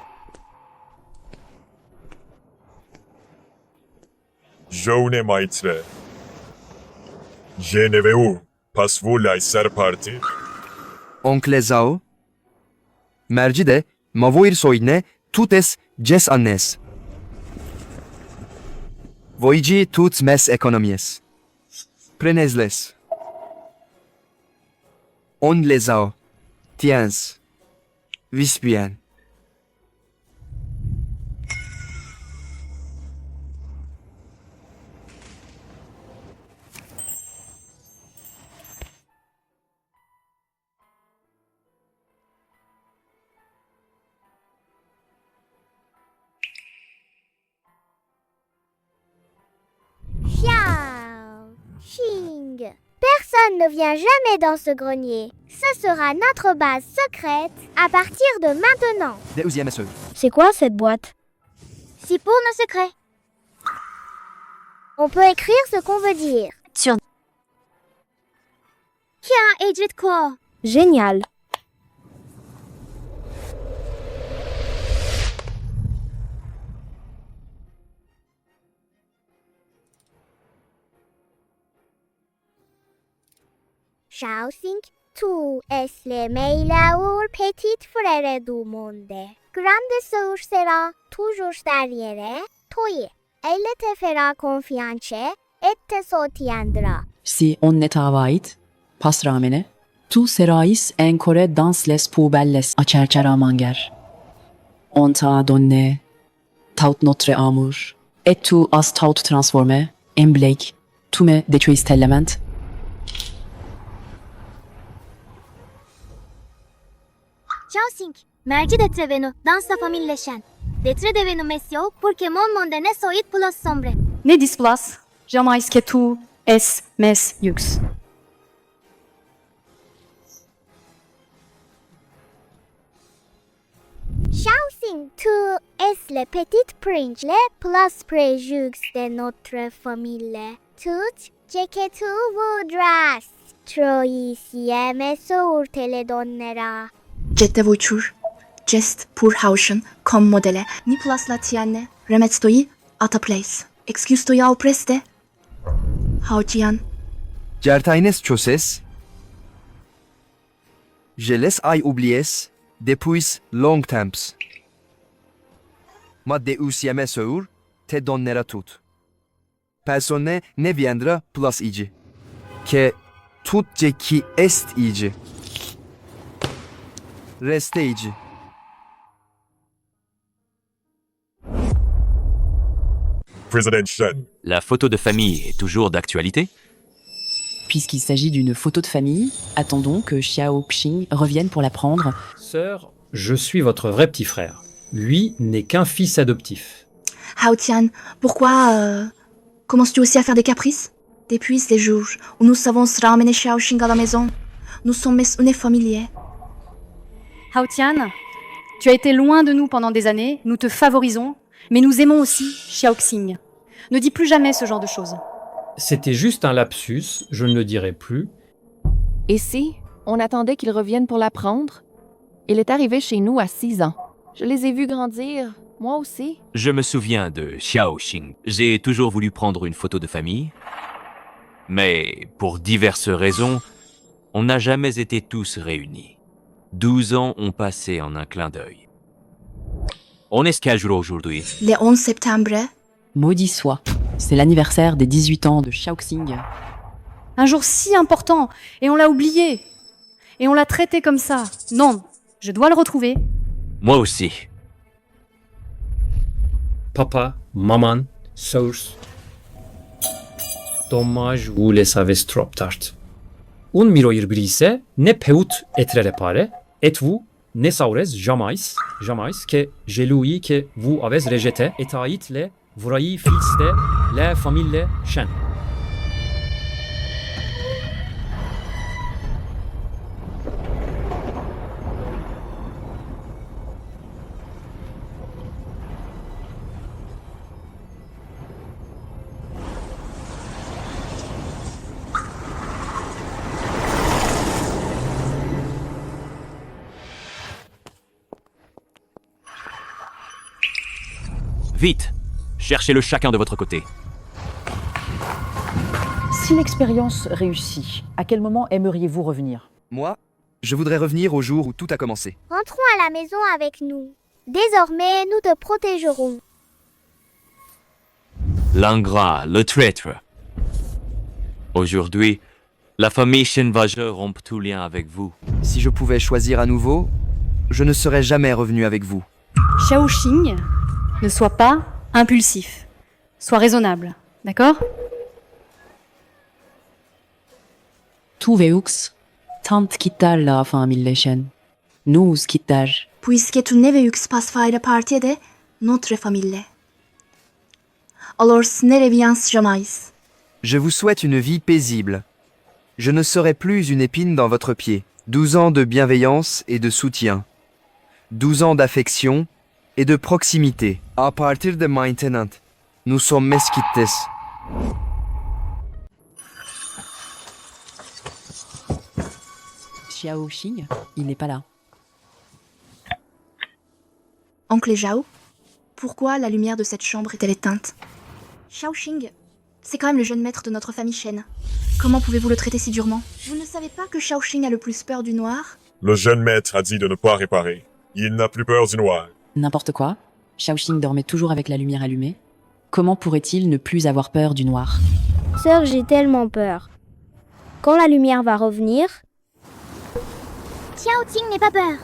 Jeune maître. Je ne vais où? Passe-vous la parti? Oncle Zhao? Merci de mavoir soyne tutes jes annes. Voici toutes mes économies. Prenez-les. On les a. Tiens. Vis bien. Xiao Xing. Personne ne vient jamais dans ce grenier. Ce sera notre base secrète à partir de maintenant. Deuxième SE. C'est quoi cette boîte? C'est pour nos secrets. On peut écrire ce qu'on veut dire. Sur. Tiens, Edith quoi? Génial. Xiaoxing, tu es le meilleur petit frère du monde. Grande sœur sera toujours derrière toi. Elle te fera confiance et te soutiendra. Si on ne tavait pas ramené, tu serais encore dans les poubelles à chercher à manger. On t'a donné tout notre amour et tu as tout transformé en blague. Tu me détruis tellement. Xiaoxing, merci d'être venu dans sa famille les chiens. D'être devenu monsieur pour que mon monde ne soit plus sombre. Ne displace jamais que tu es mes yeux. Xiaoxing, tu es le petit prince le plus précieux de notre famille. Tout ce que tu voudras, troisième soeur te le donnera. Jette voiture. Jest pour hauschen comme modèle. Ni place la tienne. Remetstoi at a place. Excuse toi au preste. Hauchian. Certaines choses. Je les ai oubliées depuis longtemps. Ma deuxième sœur te donnera tout. Personne ne viendra plus ici. Que tout ce qui est ici. Reste ici. Président Shen. La photo de famille est toujours d'actualité? Puisqu'il s'agit d'une photo de famille, attendons que Xiaoqing revienne pour la prendre. Sœur, je suis votre vrai petit frère. Lui n'est qu'un fils adoptif. Haotian, pourquoi commences-tu aussi à faire des caprices? Depuis ces jours où nous savons ramener Xiaoxing à la maison, nous sommes une famille. Haotian, tu as été loin de nous pendant des années, nous te favorisons, mais nous aimons aussi Xiaoxing. Ne dis plus jamais ce genre de choses. C'était juste un lapsus, je ne le dirai plus. Et si on attendait qu'il revienne pour la prendre? Il est arrivé chez nous à 6 ans. Je les ai vus grandir, moi aussi. Je me souviens de Xiaoxing. J'ai toujours voulu prendre une photo de famille. Mais pour diverses raisons, on n'a jamais été tous réunis. 12 ans ont passé en un clin d'œil. On est ce quel jour aujourd'hui? Le 11 septembre. Maudit soit, c'est l'anniversaire des 18 ans de Xiaoxing. Un jour si important, et on l'a oublié. Et on l'a traité comme ça. Non, je dois le retrouver. Moi aussi. Papa, maman, Source. Dommaj vules aves troptart. Un miroir brise ne peut être réparé, et vous ne saurez jamais que jelui que vous avez rejeté, et haït le vrai fils de la famille Shen. Vite! Cherchez-le chacun de votre côté. Si l'expérience réussit, à quel moment aimeriez-vous revenir? Moi, je voudrais revenir au jour où tout a commencé. Rentrons à la maison avec nous. Désormais, nous te protégerons. L'ingrat, le traître. Aujourd'hui, la famille Shenvager rompt tout lien avec vous. Si je pouvais choisir à nouveau, je ne serais jamais revenu avec vous. Shaoxing, ne sois pas impulsif. Sois raisonnable, d'accord? Tu veux tant quitter la famille Shen. Nous quitter. Puisque tu ne veux pas faire partie de notre famille. Alors ne reviens jamais. Je vous souhaite une vie paisible. Je ne serai plus une épine dans votre pied. 12 ans de bienveillance et de soutien. 12 ans d'affection et de proximité. À partir de maintenant, nous sommes mesquites. Shaoxing, il n'est pas là. Oncle Zhao, pourquoi la lumière de cette chambre est-elle éteinte? Shaoxing, c'est quand même le jeune maître de notre famille Shen. Comment pouvez-vous le traiter si durement? Vous ne savez pas que Shaoxing a le plus peur du noir? Le jeune maître a dit de ne pas réparer. Il n'a plus peur du noir. N'importe quoi. Shaoxing dormait toujours avec la lumière allumée. Comment pourrait-il ne plus avoir peur du noir? Sœur, j'ai tellement peur. Quand la lumière va revenir... Xiaoqing, n'aie pas peur.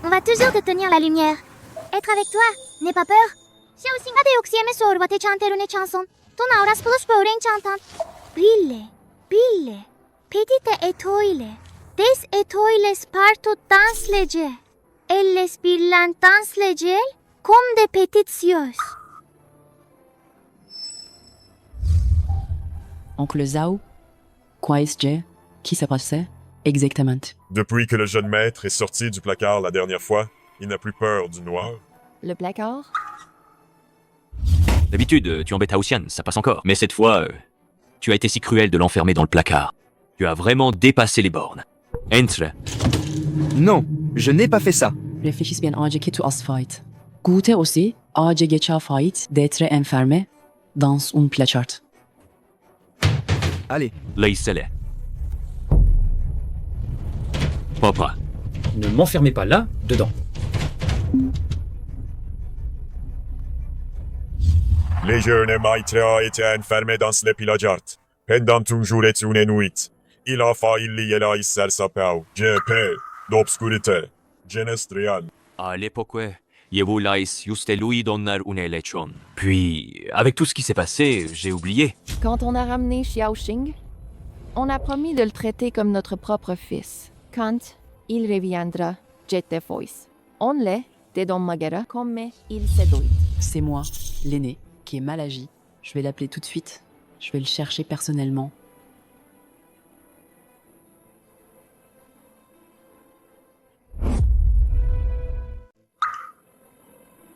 On va toujours te tenir la lumière. Être avec toi, n'aie pas peur. Xiaoxing, hadi yoksieme sorba te chanterune chanson. Ton auras plus böğren chantan. Bille, bille. Petite etoile. Des etoiles partout dans lege. Elles birlant dans legel comme des petites cieux. Oncle Zhao, quoi est-ce qui s'est passé exactement? Depuis que le jeune maître est sorti du placard la dernière fois, il n'a plus peur du noir. Le placard? D'habitude, tu embêtes Haotian, ça passe encore. Mais cette fois, tu as été si cruel de l'enfermer dans le placard. Tu as vraiment dépassé les bornes. Entre. Non, je n'ai pas fait ça. Réfléchis bien acı ki tu as fight. Gute aussi, acı geça fight, d'être enfermé dans un placard. Allez. Laissez-les. Papa. Ne m'enfermez pas là, dedans. Les jeunes maîtres ont été enfermés dans le pillageart. Pendant un jour et une nuit. Il a failli lier la isser sa pau. J'ai peur d'obscurité. Genestrian. À l'époque, je voulais juste lui donner une élection. Puis, avec tout ce qui s'est passé, j'ai oublié. Quand on a ramené Xiaoxing, on a promis de le traiter comme notre propre fils. Quand il reviendra, je te voice. On le dédommagera comme il se doit. C'est moi, l'aîné, qui est mal agi. Je vais l'appeler tout de suite. Je vais le chercher personnellement.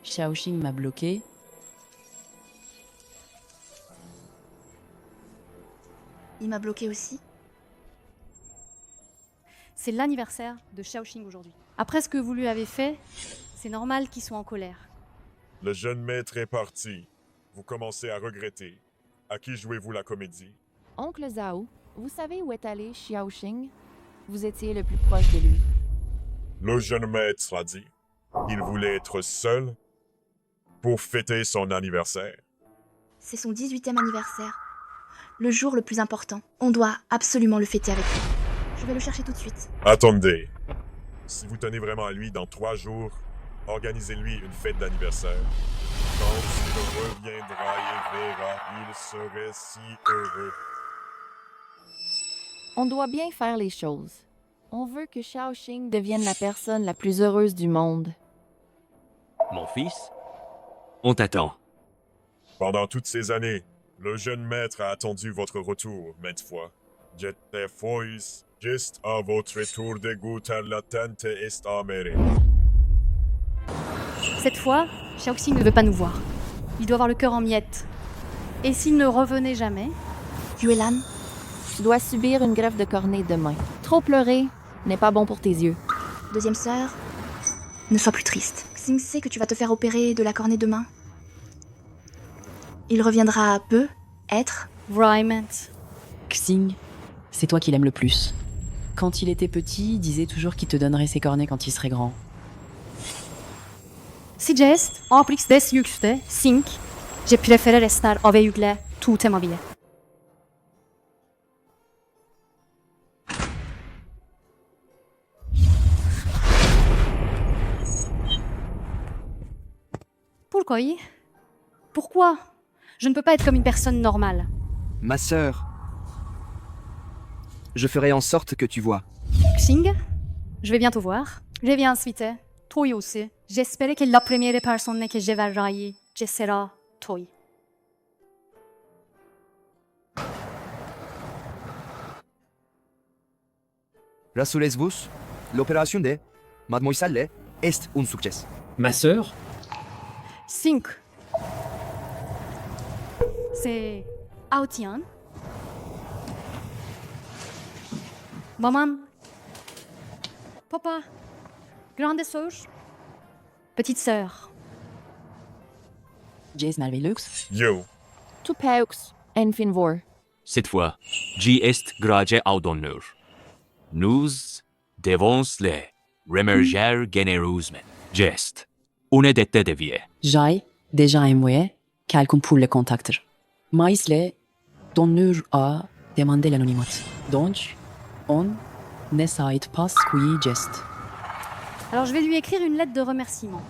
Shaoxing m'a bloqué. Il m'a bloqué aussi. C'est l'anniversaire de Shaoxing aujourd'hui. Après ce que vous lui avez fait, c'est normal qu'il soit en colère. Le jeune maître est parti. Vous commencez à regretter. À qui jouez-vous la comédie? Oncle Zhao, vous savez où est allé Xiaoxing? Vous étiez le plus proche de lui. Le jeune maître a dit. Il voulait être seul pour fêter son anniversaire. C'est son 18e anniversaire. Le jour le plus important. On doit absolument le fêter avec lui. Je vais le chercher tout de suite. Attendez. Si vous tenez vraiment à lui dans 3 jours, organisez-lui une fête d'anniversaire. Quand il reviendra et verra, il serait si heureux. On doit bien faire les choses. On veut que Shaoxing devienne la personne la plus heureuse du monde. Mon fils, on t'attend. Pendant toutes ces années, le jeune maître a attendu votre retour, maintes fois. J'étais fois, juste à votre retour de goûter la tente est amère. Cette fois, Shaoxing ne veut pas nous voir. Il doit avoir le cœur en miettes. Et s'il ne revenait jamais, Yuelan, Tu dois subir une greffe de cornée demain. Trop pleurer n'est pas bon pour tes yeux. deuxième sœur, ne sois plus triste. Xing sait que tu vas te faire opérer de la cornée demain. Il reviendra peu être Vraiment. Xing, c'est toi qu'il aime le plus. Quand il était petit, il disait toujours qu'il te donnerait ses cornets quand il serait grand. Si jest, Aprix des yükste, Sink, je préfère estar ave yükle, tout mobile. Pourquoi? Pourquoi? Je ne peux pas être comme une personne normale. Ma sœur, je ferai en sorte que tu vois. Xing, je vais bientôt voir. Je viens ensuite. Toi aussi. J'espère que la première personne que je verrai, ce sera toi. Rassurez-vous, l'opération de Mademoiselle est un succès. Ma sœur, Sink. C'est Aotian. Maman. Papa. Grande sœur. Petite sœur. Jace Malvelux, Yo, Tu peux en fin vor. Cette fois, G est grage audonneur. Nous devons le remercier généreusement. Gest. Une dette de vie. Jay, déjà aimé, quelqu'un pour le contacter. Maïsle, donneur a demandé l'anonymat. Donc, on ne sait pas qui geste. Alors je vais lui écrire une lettre de remerciement.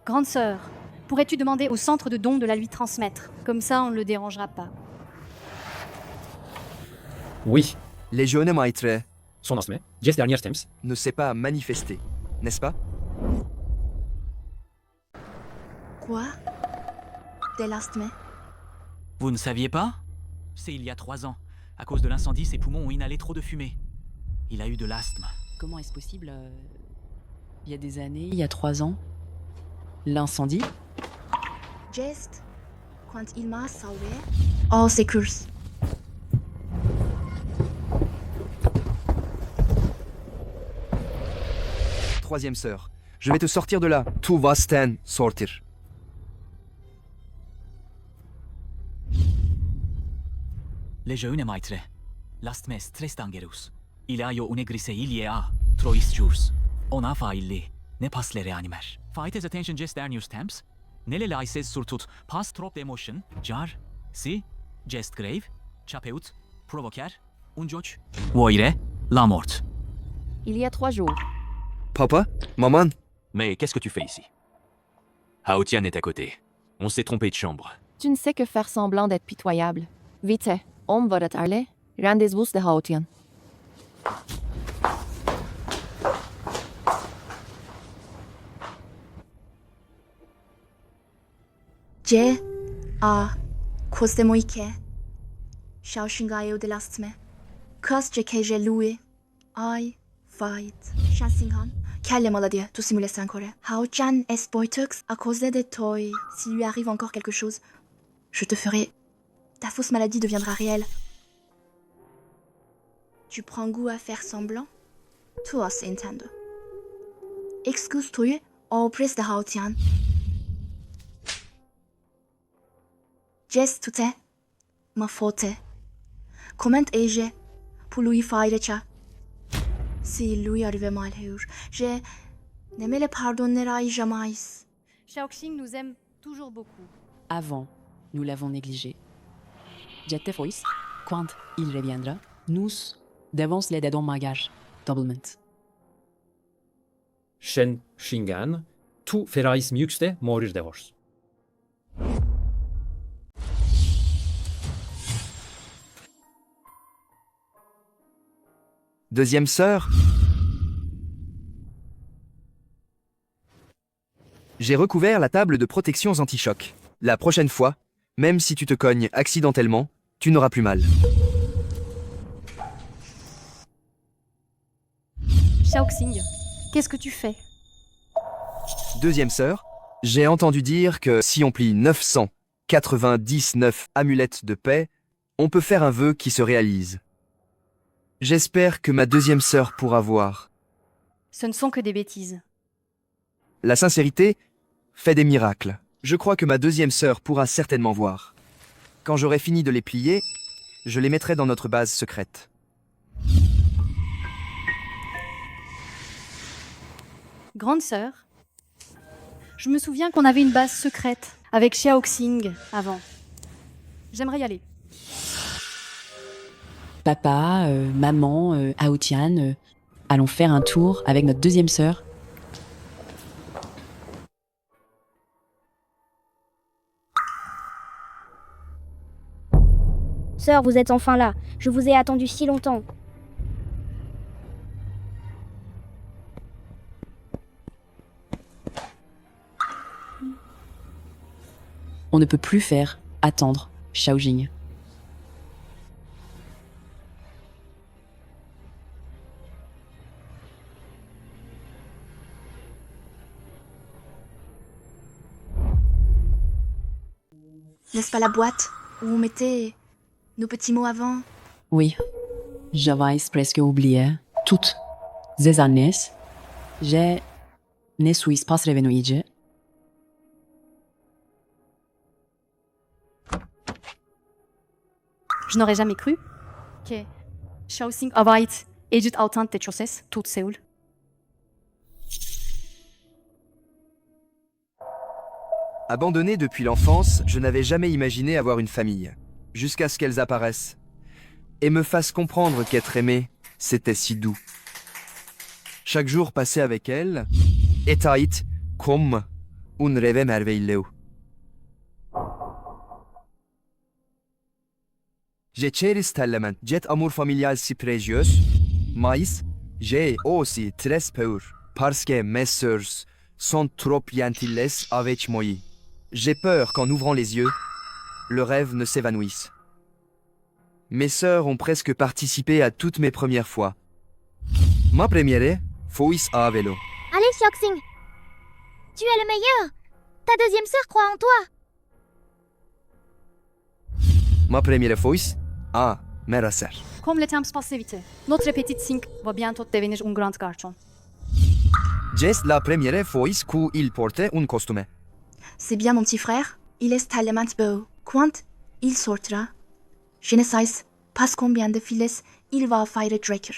Grande sœur, pourrais-tu demander au centre de dons de la lui transmettre? Comme ça, on ne le dérangera pas. oui, Les jeunes maîtres son asme, Jess dernier temps. ne s'est pas manifesté, n'est-ce pas? quoi? De l'asthme. Vous ne saviez pas? C'est il y a 3 ans. À cause de l'incendie, ses poumons ont inhalé trop de fumée. Il a eu de l'asthme. Comment est-ce possible il y a des années, il y a 3 ans, l'incendie? Jest, quand il m'a sauvé, all ses curses. Troisième sœur, je vais te sortir de là. Tu vas t'en sortir. Les jeunes maîtres. L'asthme est très dangereux. Il a eu une grise il y a 3 jours. On a failli ne pas le réanimer. Faites attention just derniers temps. Ne le laissez surtout pas trop d'émotion, car si gest grave, chapeut, provoquer, un joke, voire la mort. Il y a 3 jours. Papa? Maman? Mais qu'est-ce que tu fais ici? Haotian est à côté. On s'est trompé de chambre. Tu ne sais que faire semblant d'être pitoyable. Vite, on va te parler. Rendez-vous de Haotian. Je a cause de moïke. Shaoshingayo de l'asthme. Cause je que j'ai loué. I fight. Shansinghan. Quelle maladie, tout simulé encore. Haochan est boitux à cause de toi. S'il lui arrive encore quelque chose, je te ferai. Ta fausse maladie deviendra réelle. Tu prends goût à faire semblant? Toi, Intendo. Excuse-toi, auprès de Haotian. Jess tout est ma faute. Comment ai-je pour lui faire ça? Si lui arrivait malheur, je ne me le pardonnerai jamais. Shaoxing nous aime toujours beaucoup. Avant, nous l'avons négligé. Jette Voice, quand il reviendra, nous devons l'aider dans magage. Doublement. Shen Shingan, tu ferais mieux morir de horse. Deuxième sœur, j'ai recouvert la table de protections anti-choc. La prochaine fois, même si tu te cognes accidentellement, tu n'auras plus mal. Shaoxing, qu'est-ce que tu fais? Deuxième sœur, j'ai entendu dire que si on plie 999 amulettes de paix, on peut faire un vœu qui se réalise. J'espère que ma deuxième sœur pourra voir. Ce ne sont que des bêtises. La sincérité fait des miracles. Je crois que ma deuxième sœur pourra certainement voir. Quand j'aurai fini de les plier, je les mettrai dans notre base secrète. Grande sœur, je me souviens qu'on avait une base secrète avec Shaoxing avant. J'aimerais y aller. Papa, maman, Haotian, allons faire un tour avec notre deuxième sœur. Sœur, vous êtes enfin là. Je vous ai attendu si longtemps. On ne peut plus faire attendre Shaojing. N'est-ce pas la boîte où vous mettez nos petits mots avant? Oui, j'avais presque oublié. Toutes ces années, j'ai ne suis pas revenu ici. Je n'aurais jamais cru que Shaoxing avait été autant de choses toute seule. Abandonné depuis l'enfance, je n'avais jamais imaginé avoir une famille, jusqu'à ce qu'elles apparaissent, et me fassent comprendre qu'être aimé, c'était si doux. Chaque jour passé avec elles, était comme un rêve merveilleux. J'ai ceris tellement jet amour familial si précieux, mais j'ai aussi très peur, parce que mes sœurs sont trop gentilles avec moi. J'ai peur qu'en ouvrant les yeux, le rêve ne s'évanouisse. Mes sœurs ont presque participé à toutes mes premières fois. Ma première fois à vélo. Allez, Shaoxing. Tu es le meilleur. Ta deuxième sœur croit en toi. Ma première fois à Merasser. Comme le temps passe vite, notre petite Sink va bientôt devenir un grand garçon. J'ai la première fois qu'il portait un costume. C'est bien mon petit frère. Il est tellement beau. Quand il sortira, je ne sais pas combien de filles il va faire Draker.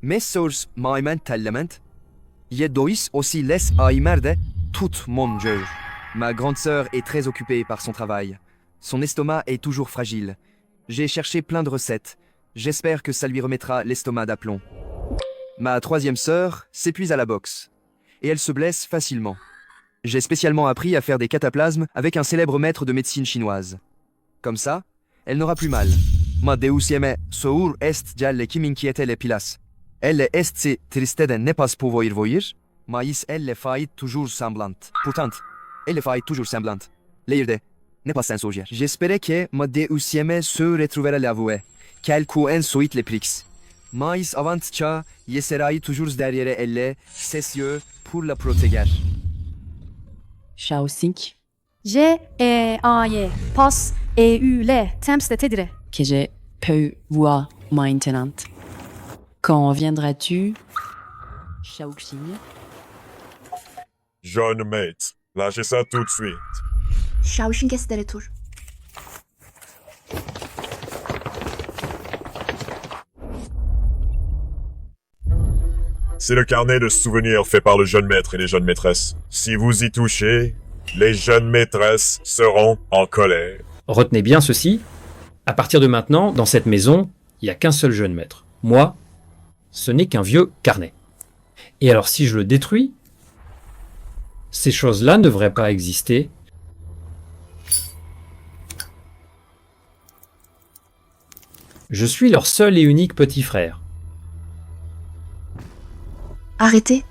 Mes sœurs m'aiment tellement. Je dois aussi les aimer de tout mon cœur. Ma grande sœur est très occupée par son travail. Son estomac est toujours fragile. J'ai cherché plein de recettes. J'espère que ça lui remettra l'estomac d'aplomb. Ma troisième sœur s'épuise à la boxe. Et elle se blesse facilement. J'ai spécialement appris à faire des cataplasmes avec un célèbre maître de médecine chinoise. Comme ça, elle n'aura plus mal. Ma deuxième sœur est gialle qui m'inquiète les pilas. Elle est si triste de ne pas pouvoir voir, mais elle fait toujours semblante. Pourtant, elle fait toujours semblante. L'aide n'est pas sincère. J'espérais que ma deuxième se retrouvera la voie, qu'elle ensuite les prix. Mais avant ça, je serai toujours derrière elle, ses yeux pour la protéger. Shaoxing, G-E-A-Y, pas E-U-L, temps de t'aider. que je peux voir maintenant. Quand viendras-tu, Shaoxing? Jeune maître, lâchez ça tout de suite. Shaoxing est de retour. C'est le carnet de souvenirs fait par le jeune maître et les jeunes maîtresses. Si vous y touchez, les jeunes maîtresses seront en colère. Retenez bien ceci, à partir de maintenant, dans cette maison, il n'y a qu'un seul jeune maître. Moi, ce n'est qu'un vieux carnet. Et alors si je le détruis, ces choses-là ne devraient pas exister Je suis leur seul et unique petit frère. Arrêtez.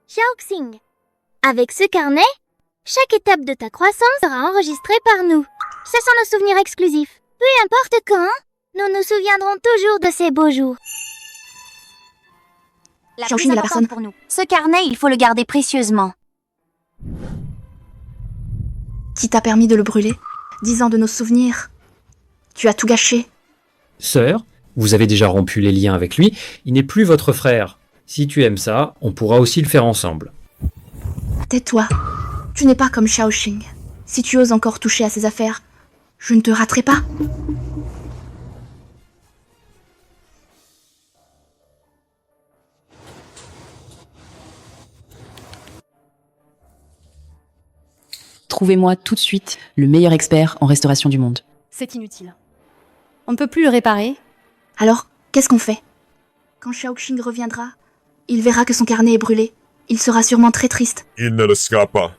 Xiaoxing, avec ce carnet, chaque étape de ta croissance sera enregistrée par nous. Ce sont nos souvenirs exclusifs. Peu importe quand, nous nous souviendrons toujours de ces beaux jours. La Xiaoxing plus est la importante personne. pour nous. Ce carnet, il faut le garder précieusement. Qui t'a permis de le brûler? 10 ans de nos souvenirs. Tu as tout gâché. Sœur, vous avez déjà rompu les liens avec lui, il n'est plus votre frère. Si tu aimes ça, on pourra aussi le faire ensemble. Tais-toi. Tu n'es pas comme Xiaoxing. Si tu oses encore toucher à ses affaires, je ne te raterai pas. Trouvez-moi tout de suite le meilleur expert en restauration du monde. C'est inutile. On ne peut plus le réparer. Alors, qu'est-ce qu'on fait? Quand Xiaoxing reviendra, il verra que son carnet est brûlé. Il sera sûrement très triste. Il ne le sera pas.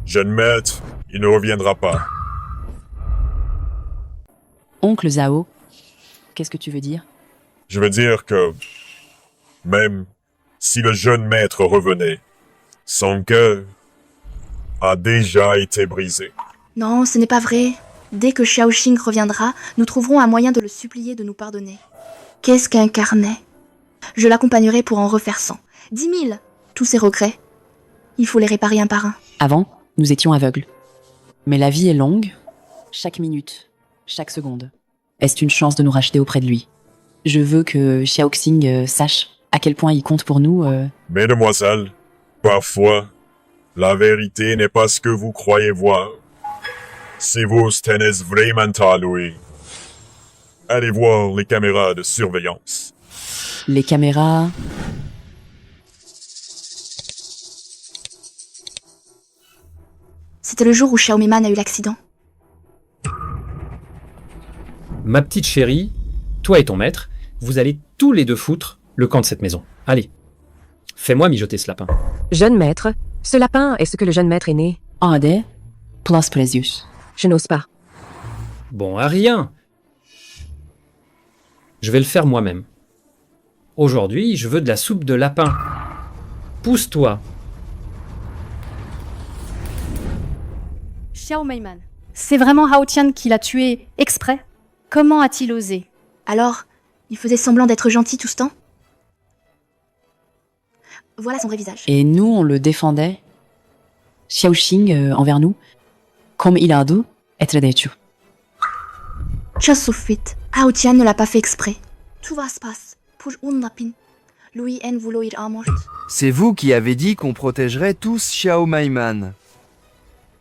Jeune maître, il ne reviendra pas. Oncle Zhao, qu'est-ce que tu veux dire? Je veux dire que, même si le jeune maître revenait, son cœur a déjà été brisé. Non, ce n'est pas vrai. Dès que Xiaoxing reviendra, nous trouverons un moyen de le supplier de nous pardonner. Qu'est-ce qu'un carnet? Je l'accompagnerai pour en refaire 100. 10 000. Tous ces regrets. Il faut les réparer un par un. Avant, nous étions aveugles. Mais la vie est longue. Chaque minute, chaque seconde. Est-ce une chance de nous racheter auprès de lui? Je veux que Xiaoxing sache à quel point il compte pour nous. Mesdemoiselles, parfois, la vérité n'est pas ce que vous croyez voir. Si vous tenez vraiment à lui, allez voir les caméras de surveillance. Les caméras... C'était le jour où Xiaomiman a eu l'accident. Ma petite chérie, toi et ton maître, vous allez tous les deux foutre le camp de cette maison. Allez, fais-moi mijoter ce lapin. Jeune maître, ce lapin est ce que le jeune maître est né. Ade, plus Precious. Je n'ose pas. Bon, à rien. Je vais le faire moi-même. Aujourd'hui, je veux de la soupe de lapin. Pousse-toi. Xiao Meiman. C'est vraiment Hao Tian qui l'a tué exprès? Comment a-t-il osé? Alors, il faisait semblant d'être gentil tout ce temps? Voilà son vrai visage. Et nous, on le défendait. Xiaoxing envers nous. Comme il a dû être déçu. Chasufit, Hao Tian ne l'a pas fait exprès. Tout va se passer pour un lapin. Lui en vouloir à mort. C'est vous qui avez dit qu'on protégerait tous Xiao Maiman.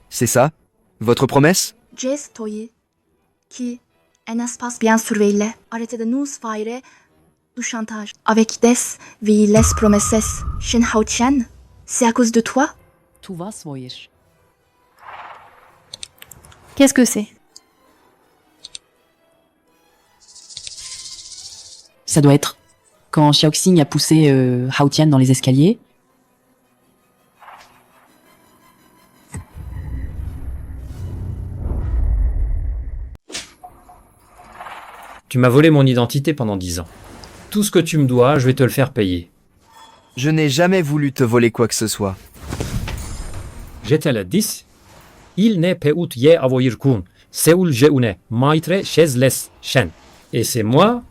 C'est ça? Votre promesse? Jess Toye, qui un espace bien surveillé, arrêtez de nous faire du chantage. Avec des villes promesses, Shen Hao Tian, c'est à cause de toi? Tout va se voir. Qu'est-ce que c'est? Ça doit être quand Xiaoxing a poussé Hao Tian dans les escaliers. Tu m'as volé mon identité pendant 10 ans. Tout ce que tu me dois, je vais te le faire payer. Je n'ai jamais voulu te voler quoi que ce soit. J'étais le 10. Il n'est pas out ye avoyir kun. Seul jeune, maitre chez les shen. Et c'est moi.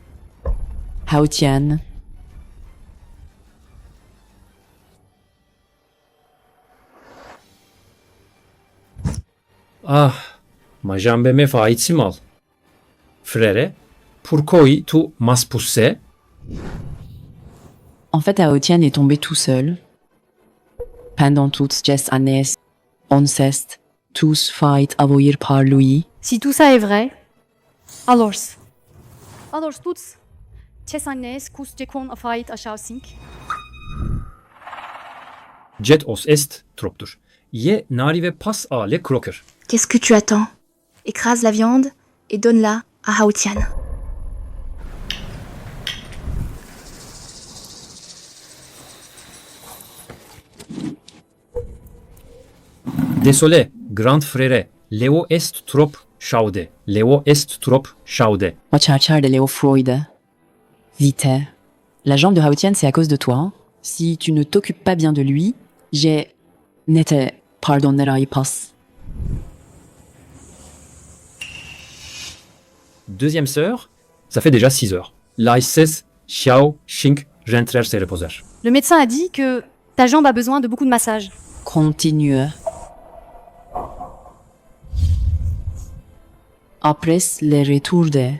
Hao Tian. Ah, ma jambe me fa mal. Frère, pourquoi tu m'as poussé? En fait, Hao Tian est tombé tout seul. Pendant toutes ces années, on s'est tous fait avoyer par lui. Si tout ça est vrai, alors toutes ces années qu'on a fait à Xiaoxing. Jet os est troptur. Ye n'arrive pas à le croquer. Qu'est-ce que tu attends? Écrase la viande et donne-la à Hao Tian. Désolé, grand frère, Leo est trop chaude. Leo est trop chaude. Wachachar de Leo Freud. Vite. La jambe de Haotian, c'est à cause de toi. Si tu ne t'occupes pas bien de lui, j'ai... Nete, pardon, nerai pas. Deuxième sœur, ça fait déjà 6 heures. Laises, Xiao, Xing, rentrer se reposer. Le médecin a dit que ta jambe a besoin de beaucoup de massage. Continue. Après le retour de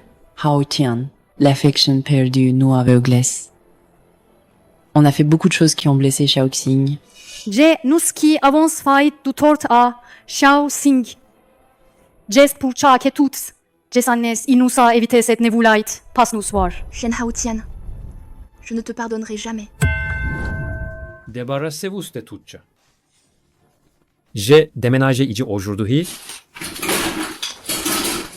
Haotian, l'affection perdue nous aveugles. On a fait beaucoup de choses qui ont blessé Shaoxing. Je nuski avons fait du tort à Xiao Xing. Jest pour chaque toutes. Jesannes inusa éviter cette nevulite. Passe nous soir. Shen Haotian, je ne te pardonnerai jamais. Débarrassez-vous de tout ça. J'ai déménagé ici aujourd'hui.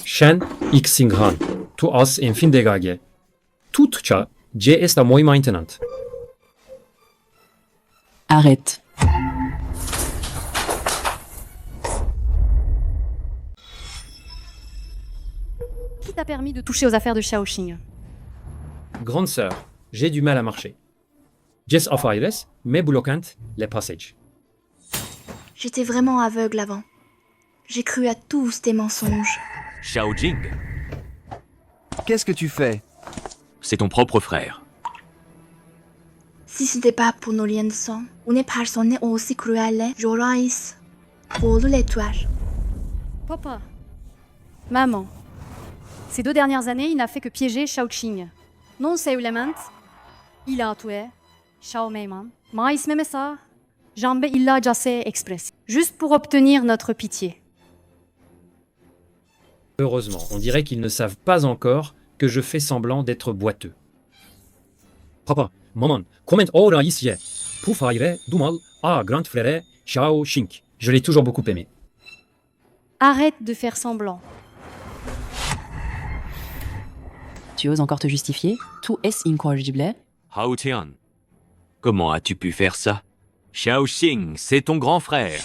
Shen Xinghan, tu as en fin de gage. Tout ça, j'ai est moi maintenant. Arrête. Qui t'a permis de toucher aux affaires de Xiaoxing? Grande sœur, j'ai du mal à marcher. Jess affaires, mais bloquante les passages. J'étais vraiment aveugle avant. J'ai cru à tous tes mensonges. Xiao Jing, Qu'est-ce que tu fais? c'est ton propre frère. Si ce n'était pas pour nos liens de sang, une personne aussi cruelle, j'aurais voulu les tuer. Papa. Maman. Ces 2 dernières années, il n'a fait que piéger Xiaoxing. Non seulement, il a tué Xiao Meiman. Mais même ça, jambe il l'a jassé express. Juste pour obtenir notre pitié. Heureusement, on dirait qu'ils ne savent pas encore que je fais semblant d'être boiteux. Papa, maman, comment ora ici? Pour faire du mal à grand frère Xiao Xing. Je l'ai toujours beaucoup aimé. Arrête de faire semblant. Tu oses encore te justifier? Tout est incorrigible. Haotian, comment as-tu pu faire ça? Xiao Xing, c'est ton grand frère.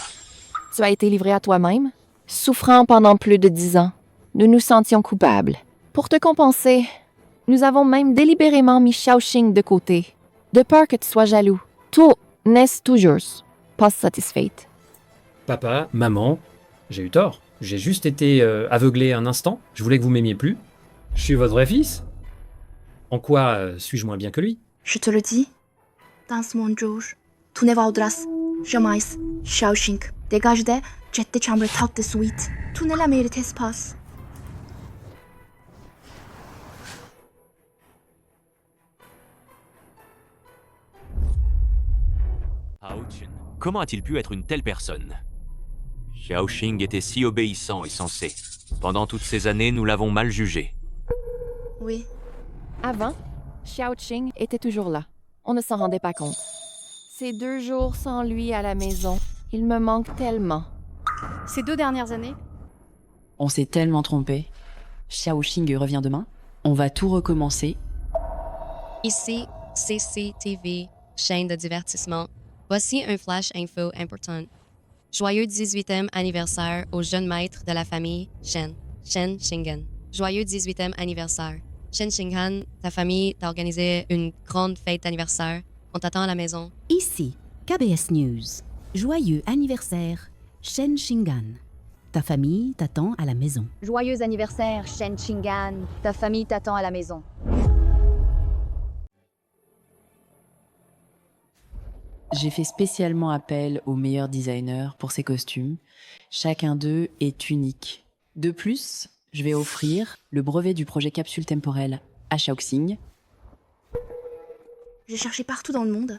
Tu as été livré à toi-même, souffrant pendant plus de 10 ans. Nous nous sentions coupables. Pour te compenser, nous avons même délibérément mis Xiaoxing de côté, de peur que tu sois jaloux. Tu n'es toujours pas satisfaite. Papa, maman, j'ai eu tort. J'ai juste été aveuglé un instant. Je voulais que vous m'aimiez plus. Je suis votre vrai fils. En quoi suis-je moins bien que lui? Je te le dis, dans mon jour, tu ne vaudras jamais Xiaoxing. Dégage de cette chambre toute de suite. Tu ne la mérites pas. Haotian, comment a-t-il pu être une telle personne? Xiao Xing était si obéissant et sensé. Pendant toutes ces années, nous l'avons mal jugé. Oui. Avant, Xiaoxing était toujours là. On ne s'en rendait pas compte. Ces 2 jours sans lui à la maison, il me manque tellement. Ces 2 dernières années, On s'est tellement trompé. Xiaoxing revient demain. On va tout recommencer. Ici, CCTV, chaîne de divertissement. Voici un flash info important. Joyeux 18e anniversaire au jeune maître de la famille Shen Xinghan. Joyeux 18e anniversaire. Shen Xinghan, ta famille t'a organisé une grande fête d'anniversaire. On t'attend à la maison. Ici, KBS News. Joyeux anniversaire, Shen Xinghan. Ta famille t'attend à la maison. Joyeux anniversaire, Shen Xinghan. Ta famille t'attend à la maison. J'ai fait spécialement appel aux meilleurs designers pour ces costumes. Chacun d'eux est unique. De plus, je vais offrir le brevet du projet capsule temporelle à Xiaoxing. J'ai cherché partout dans le monde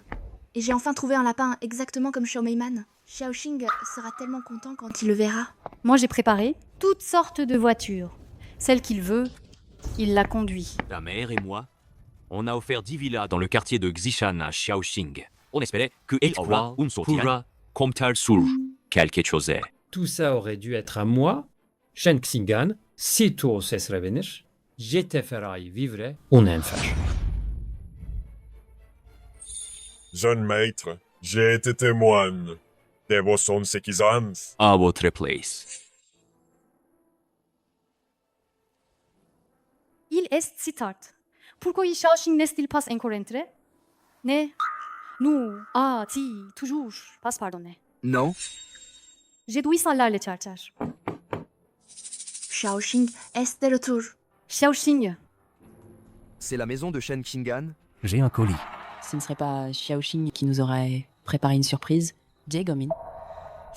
et j'ai enfin trouvé un lapin exactement comme Xiao Meiman. Xiaoxing sera tellement content quand il le verra. moi j'ai préparé toutes sortes de voitures. Celle qu'il veut, il la conduit. Ta mère et moi, on a offert 10 villas dans le quartier de Xishan à Xiaoxing. On espérait que il aura une sortie compter sur quelque chose. Tout ça aurait dû être à moi, Shen Xinghan, si tu oses revenir, je te ferai vivre un enfer. Jeune maître, j'ai été témoin. De vos 18 ans. À votre place. Il est citart. Pourquoi il cherche n'est-il pas incohérent? Ne, nous, ti, toujours, pas pardonné. Non. J'ai dû sallarle çarçar. Xiaoxing est de retour. Xiaoxing. C'est la maison de Shen Xingan. J'ai un colis. Ce ne serait pas Xiaoxing qui nous aurait préparé une surprise? Jie Gomin.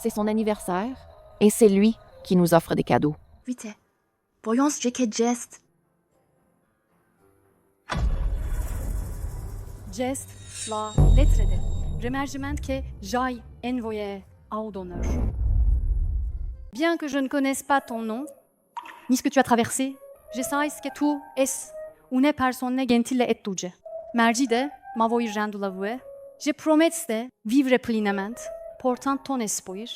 C'est son anniversaire et c'est lui qui nous offre des cadeaux. Vite. Voyons ce que geste. Gest la lettre de remerciement que j'ai envoyé au donneur. Bien que je ne connaisse pas ton nom, ni ce que tu as traversé, je sais que tu es une personne gentile et douce. Merci de m'avoir rendu la voix. Je promets de vivre pleinement, portant ton espoir.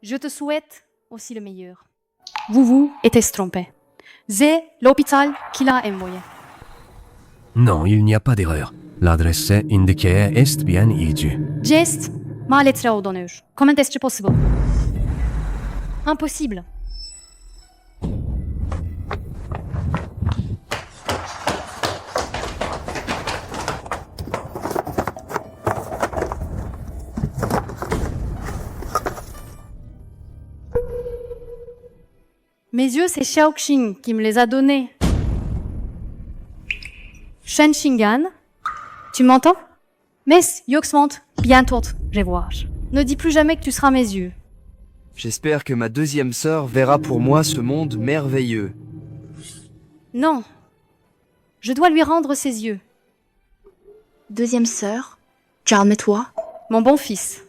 Je te souhaite aussi le meilleur. Vous êtes trompé. C'est l'hôpital qui l'a envoyé. Non, il n'y a pas d'erreur. L'adresse indiquée est bien ici. Gest ma lettre au donneur. Comment est-ce possible? Impossible. Mes yeux, c'est Xiaoxing qui me les a donnés. Shen Xingan, tu m'entends? Mais Yoxmont, bientôt, revoir. Ne dis plus jamais que tu seras mes yeux. J'espère que ma deuxième sœur verra pour moi ce monde merveilleux. Non. Je dois lui rendre ses yeux. Deuxième sœur, calme-toi. Mon bon fils.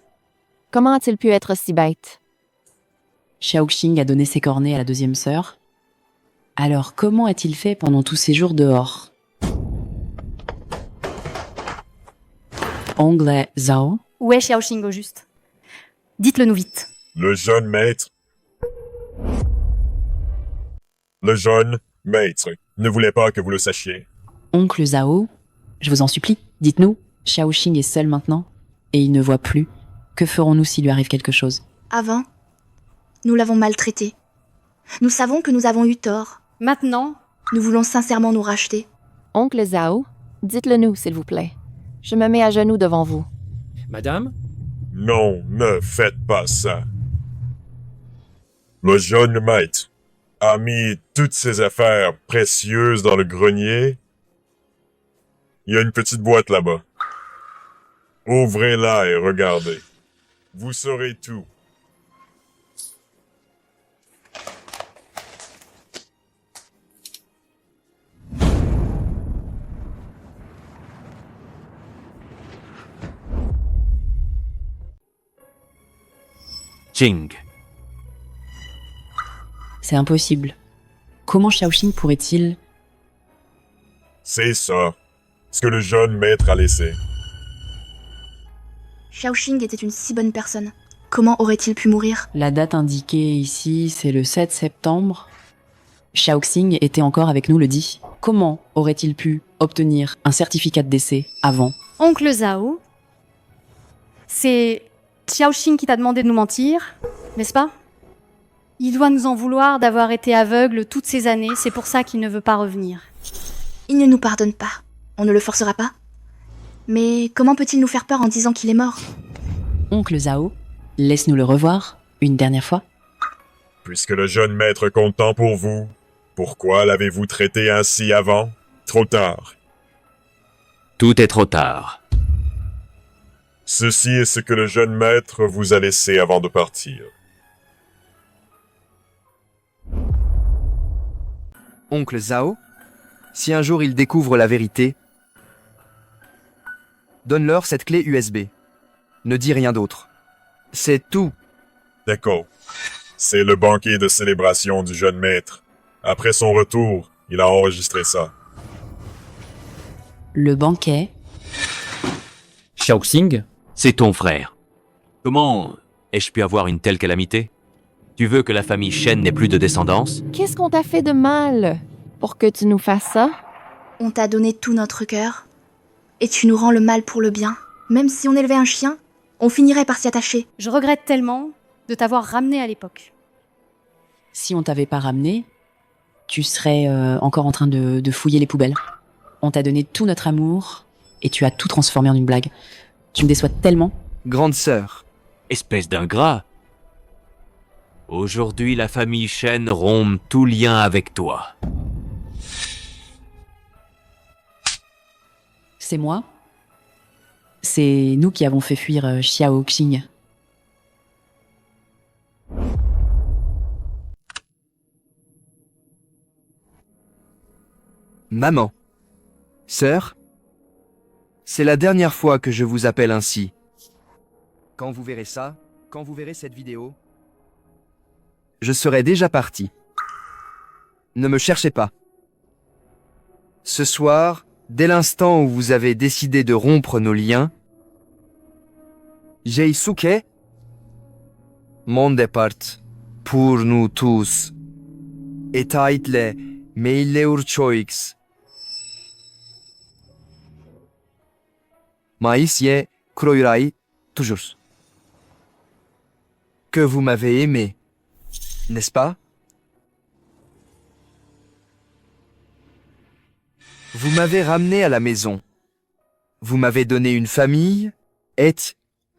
Comment a-t-il pu être si bête? Xiaoxing a donné ses cornets à la deuxième sœur. Alors comment a-t-il fait pendant tous ces jours dehors? Ongle Zhao. Où est Xiaoxing au juste? Dites-le nous vite. Le jeune maître. Le jeune maître ne voulait pas que vous le sachiez. Oncle Zhao, je vous en supplie, dites-nous, Xiaoxing est seul maintenant, et il ne voit plus. Que ferons-nous s'il lui arrive quelque chose? Avant, nous l'avons maltraité. Nous savons que nous avons eu tort. Maintenant, nous voulons sincèrement nous racheter. Oncle Zhao, dites-le nous, s'il vous plaît. Je me mets à genoux devant vous. Madame? Non, ne faites pas ça. Le jeune maître a mis toutes ses affaires précieuses dans le grenier. Il y a une petite boîte là-bas. Ouvrez-la et regardez. Vous saurez tout. Jing. C'est impossible. Comment Xiaoxing pourrait-il... C'est ça, ce que le jeune maître a laissé. Xiaoxing était une si bonne personne. Comment aurait-il pu mourir? La date indiquée ici, c'est le 7 septembre. Xiaoxing était encore avec nous le 10. Comment aurait-il pu obtenir un certificat de décès avant? Oncle Zhao, c'est Xiaoxing qui t'a demandé de nous mentir, n'est-ce pas? Il doit nous en vouloir d'avoir été aveugle toutes ces années, c'est pour ça qu'il ne veut pas revenir. Il ne nous pardonne pas. On ne le forcera pas. Mais comment peut-il nous faire peur en disant qu'il est mort? Oncle Zhao, laisse-nous le revoir, une dernière fois. Puisque le jeune maître compte tant pour vous, pourquoi l'avez-vous traité ainsi avant? Trop tard. Tout est trop tard. Ceci est ce que le jeune maître vous a laissé avant de partir. Oncle Zhao, si un jour il découvre la vérité, donne-leur cette clé USB. Ne dis rien d'autre. C'est tout. D'accord. C'est le banquet de célébration du jeune maître. Après son retour, il a enregistré ça. Le banquet. Xiaoxing? C'est ton frère. Comment ai-je pu avoir une telle calamité? Tu veux que la famille Shen n'ait plus de descendance? Qu'est-ce qu'on t'a fait de mal pour que tu nous fasses ça? On t'a donné tout notre cœur. Et tu nous rends le mal pour le bien. Même si on élevait un chien, On finirait par s'y attacher. Je regrette tellement de t'avoir ramené à l'époque. Si on t'avait pas ramené, tu serais encore en train de fouiller les poubelles. On t'a donné tout notre amour et tu as tout transformé en une blague. Tu me déçois tellement. Grande sœur. Espèce d'ingrat. Aujourd'hui, la famille Shen rompt tout lien avec toi. C'est moi. C'est nous qui avons fait fuir Xiao Qing. Maman. Sœur. C'est la dernière fois que je vous appelle ainsi. Quand vous verrez ça, quand vous verrez cette vidéo, je serai déjà parti. Ne me cherchez pas. Ce soir, dès l'instant où vous avez décidé de rompre nos liens, Jeisuke, mon départ, pour nous tous, et Taitle, Meilleur Choix. Maïsye, Kroyurai, toujours. Que vous m'avez aimé, n'est-ce pas? Vous m'avez ramené à la maison. Vous m'avez donné une famille et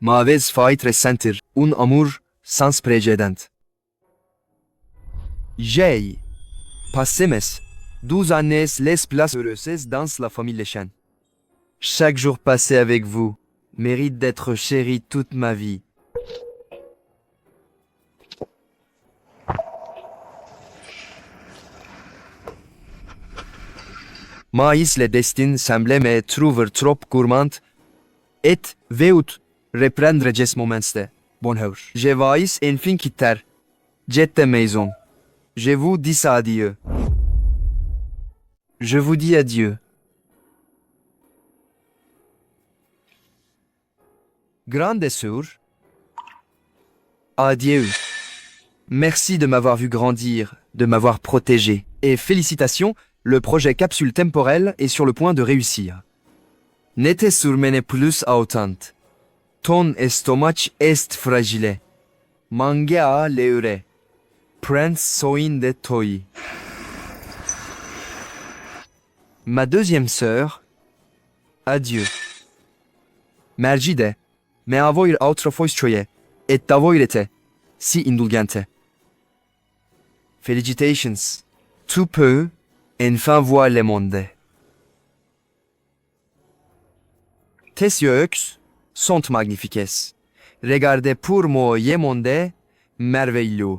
m'avez fait ressentir un amour sans précédent. J'ai passé mes 12 années les plus heureuses dans la famille Shen. Chaque jour passé avec vous mérite d'être chéri toute ma vie. Mais le destin semblait me trouver trop gourmand et veut reprendre ce moment-là. Bonheur. Je vais enfin quitter cette maison. Je vous dis adieu. Je vous dis adieu. Grande sœur, adieu. Merci de m'avoir vu grandir, de m'avoir protégé. Et félicitations, le projet capsule temporelle est sur le point de réussir. N'était surmene plus autant. Ton estomac est fragile. Mangea leure. Prince soin de toi. Ma deuxième sœur, adieu. Mergide. Me avoir autrefoistroye, et t'avoirete, si indulgente. Felicitations. Tu peux, enfin voir le monde. Tes yeux sont magnifiques. Regardez pour moi le monde merveilleux.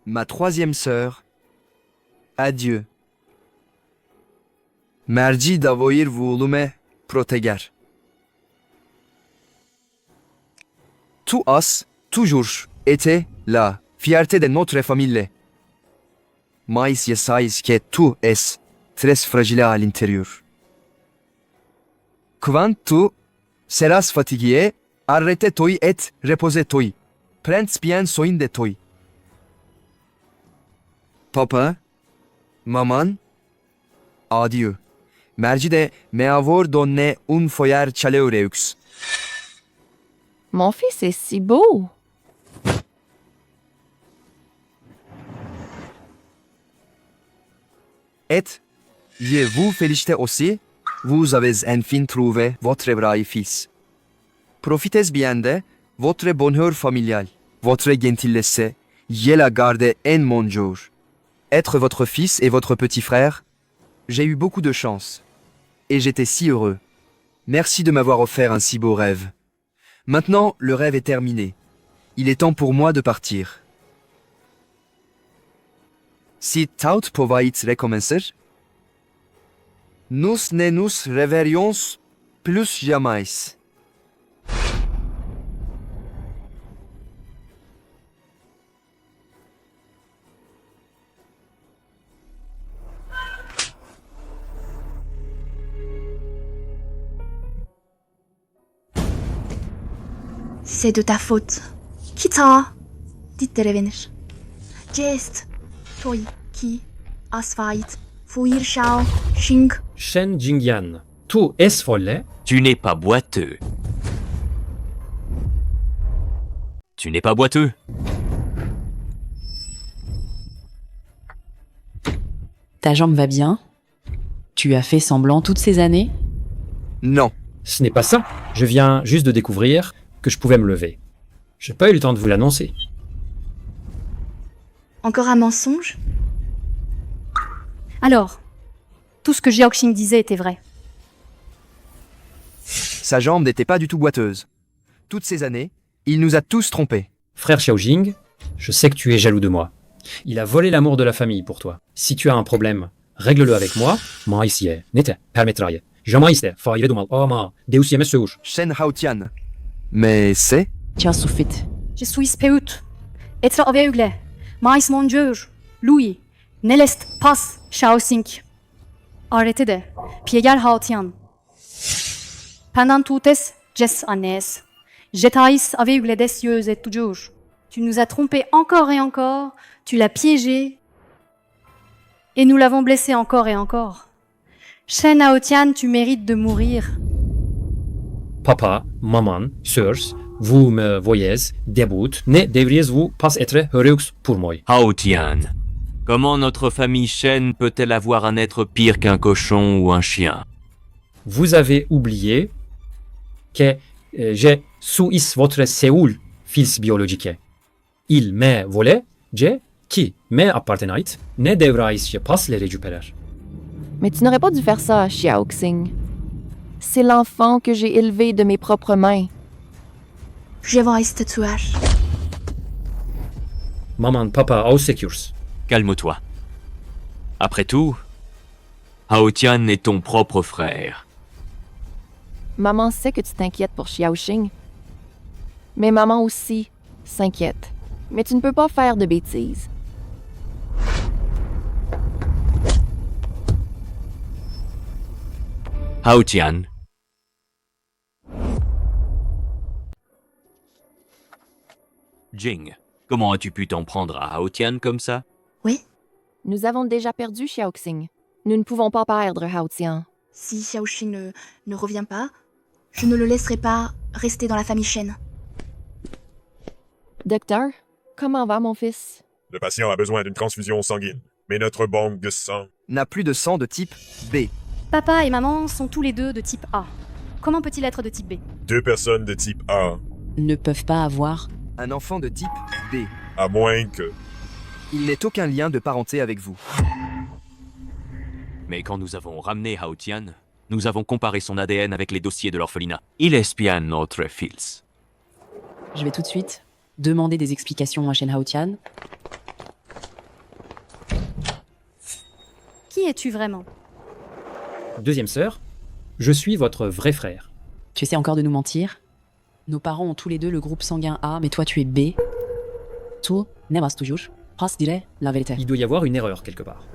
Ma troisième sœur, adieu. Merci d'avoir voulu me protéger. Tu as toujours été la fierté de notre famille. Mais je sais que tu es très fragile à l'intérieur. Quand tu seras fatigué, arrête-toi et repose-toi. Prends bien soin de toi. Papa, maman, adieu. Merci de m'avoir donné un foyer chaleureux. Mon fils est si beau. Et je vous félicite aussi, vous avez enfin trouvé votre vrai fils. Profitez bien de votre bonheur familial, votre gentillesse, je la garde en mon jour. Être votre fils et votre petit frère, j'ai eu beaucoup de chance. Et j'étais si heureux. Merci de m'avoir offert un si beau rêve. Maintenant, le rêve est terminé. Il est temps pour moi de partir. Si tout pouvait recommencer, nous ne nous reverrions plus jamais. C'est de ta faute. Qui t'a dit de revenir? Jest, toi, qui, asfait, fuir Shao, Xing. Shen Jingyan, tu es folle, Tu n'es pas boiteux. Tu n'es pas boiteux. Ta jambe va bien? Tu as fait semblant toutes ces années? Non. Ce n'est pas ça. Je viens juste de découvrir que je pouvais me lever. Je n'ai pas eu le temps de vous l'annoncer. Encore un mensonge? Alors, tout ce que Xiaoxing disait était vrai. Sa jambe n'était pas du tout boiteuse. Toutes ces années, il nous a tous trompés. Frère Xiaojing, je sais que tu es jaloux de moi. Il a volé l'amour de la famille pour toi. Si tu as un problème, règle-le avec moi. Maïsie, nete, permettraye. Jamaiste, faire dumal, ama, deus yeme seur. Shen Haotian. Mais c'est Tiens, Soufit. Je suis peut. Etra aveugle. Mais mon Dieu. Louis. Nelest pas Xiaoxing. Arrêtez de. Piegar Haotian. Pendant toutes jes années. J'étais aveugle des yeux et toujours. Tu nous as trompés encore et encore. Tu l'as piégé. Et nous l'avons blessé encore et encore. Shen Haotian, tu mérites de mourir. Papa, maman, sœurs, vous me voyez, debout, ne devriez-vous pas être heureux pour moi? Haotian, comment notre famille Shen peut-elle avoir un être pire qu'un cochon ou un chien? Vous avez oublié que je suis votre seul fils biologique. Il m'a volé, qui m'appartenait, ne devrais-je pas le récupérer? Mais tu n'aurais pas dû faire ça, Xiaoxing. C'est l'enfant que j'ai élevé de mes propres mains. Je vais te tuer. Maman, papa, aussekurs. Calme-toi. Après tout, Haotian est ton propre frère. Maman sait que tu t'inquiètes pour Xiaoxing. Mais maman aussi s'inquiète. Mais tu ne peux pas faire de bêtises. Haotian. Jing, comment as-tu pu t'en prendre à Haotian comme ça? Oui. Nous avons déjà perdu Xiaoxing. Nous ne pouvons pas perdre Haotian. Si Xiaoxing ne revient pas, je ne le laisserai pas rester dans la famille Shen. Docteur, comment va mon fils? Le patient a besoin d'une transfusion sanguine, mais notre banque de sang n'a plus de sang de type B. Papa et maman sont tous les deux de type A. Comment peut-il être de type B? 2 personnes de type A, Ne peuvent pas avoir. Un enfant de type B. à moins que... Il n'est aucun lien de parenté avec vous. Mais quand nous avons ramené Haotian, nous avons comparé son ADN avec les dossiers de l'orphelinat. Il espionne notre fils. Je vais tout de suite demander des explications à Shen Haotian. Qui es-tu vraiment? Deuxième sœur, je suis votre vrai frère. Tu essaies encore de nous mentir? Nos parents ont tous les deux le groupe sanguin A, mais toi tu es B. Tu n'aimes toujours pas dire la vérité. Il doit y avoir une erreur quelque part.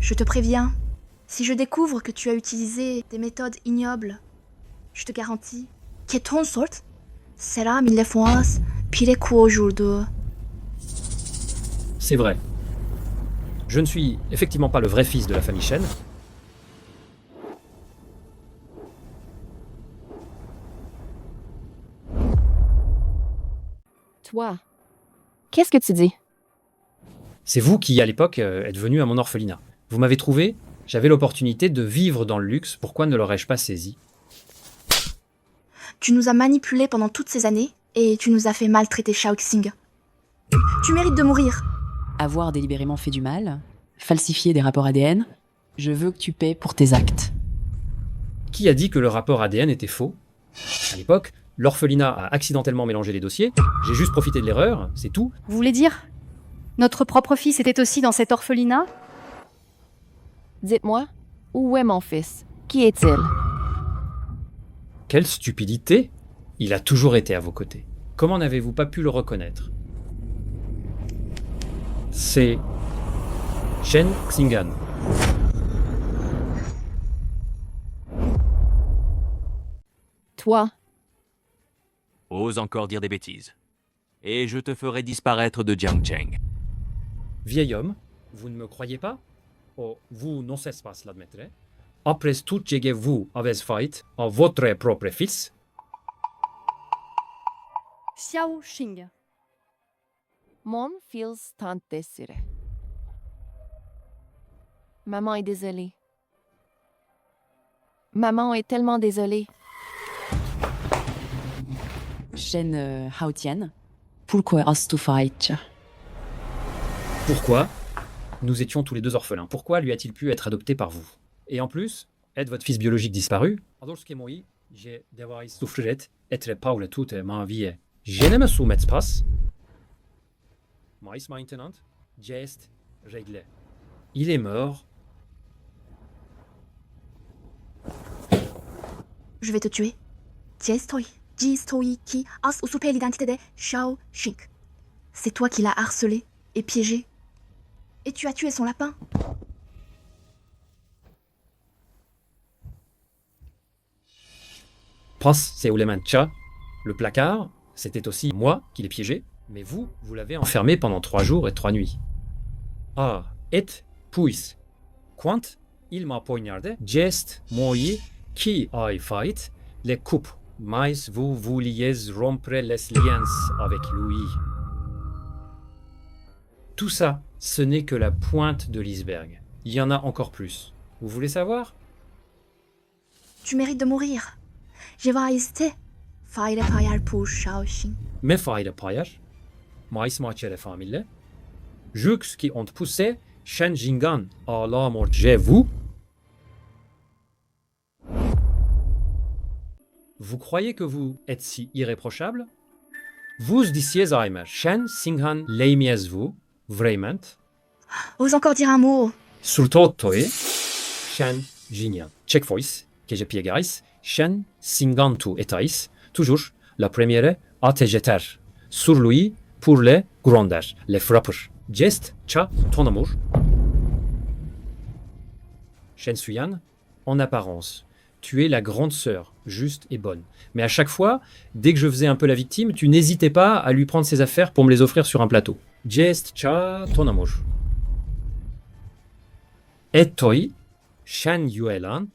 Je te préviens, si je découvre que tu as utilisé des méthodes ignobles, je te garantis que ton sort sera mille fois pire qu'aujourd'hui. C'est vrai. Je ne suis effectivement pas le vrai fils de la famille Shen. Toi, qu'est-ce que tu dis? C'est vous qui, à l'époque, êtes venu à mon orphelinat. Vous m'avez trouvé, j'avais l'opportunité de vivre dans le luxe, pourquoi ne l'aurais-je pas saisi? Tu nous as manipulés pendant toutes ces années et tu nous as fait maltraiter Xiaoxing. Tu mérites de mourir. Avoir délibérément fait du mal, falsifier des rapports ADN, je veux que tu paies pour tes actes. Qui a dit que le rapport ADN était faux? À l'époque, l'orphelinat a accidentellement mélangé les dossiers, j'ai juste profité de l'erreur, c'est tout. Vous voulez dire? Notre propre fils était aussi dans cet orphelinat? Dites-moi, où est mon fils? Qui est-il? Quelle stupidité! Il a toujours été à vos côtés. Comment n'avez-vous pas pu le reconnaître? C'est Shen Xingan. Toi, Ose encore dire des bêtises. Et je te ferai disparaître de Jiangcheng. Vieil homme, vous ne me croyez pas? Oh, vous non cesse pas l'admettrez. après tout ce que vous avez fait à votre propre fils, Xiao Xing. Mon fils tant désiré. Maman est désolée. Maman est tellement désolée. Shen Haotian, pourquoi as-tu fait? pourquoi nous étions tous les deux orphelins? Pourquoi lui a-t-il pu être adopté par vous? Et en plus, est votre fils biologique disparu? Alors que moi, j'ai devais souffrir être Paul toute ma vie. Je ne me soumets pas. Mais maintenant, geste réglé. Il est mort. Je vais te tuer. Jiestoi qui as usurpé l'identité de Xiao Xing. C'est toi qui l'as harcelé et piégé. Et tu as tué son lapin. Pas c'est Ulemancha. Le placard, c'était aussi moi qui l'ai piégé, mais vous l'avez enfermé pendant 3 jours et 3 nuits. Ah, et puis, quand il m'a poignardé, geste moi qui a fait les coupes, mais vous vouliez rompre les liens avec lui. Tout ça, ce n'est que la pointe de l'iceberg. Il y en a encore plus. Vous voulez savoir? Tu mérites de mourir. Je vais rester faire payar pour Xiao Xing. Mais fayda payar, mais maçere famille, jux qui ont poussé Shen Jingan à la mort de vous. Vous croyez que vous êtes si irréprochable? Vous disiez à Aimer, Shen Singhan leimies vous, vraiment? Ose encore dire un mot. Surtout toi, Shen Jingan. Check voice, que je piegaris, Shen Singan tu etais, toujours la première à te jeter sur lui pour les gronder, les frapper. Geste, cha, ton amour. Shen Suyan, en apparence, tu es la grande sœur, juste et bonne. Mais à chaque fois, dès que je faisais un peu la victime, tu n'hésitais pas à lui prendre ses affaires pour me les offrir sur un plateau. Geste, cha, ton amour. Et toi, Shen Yuelan,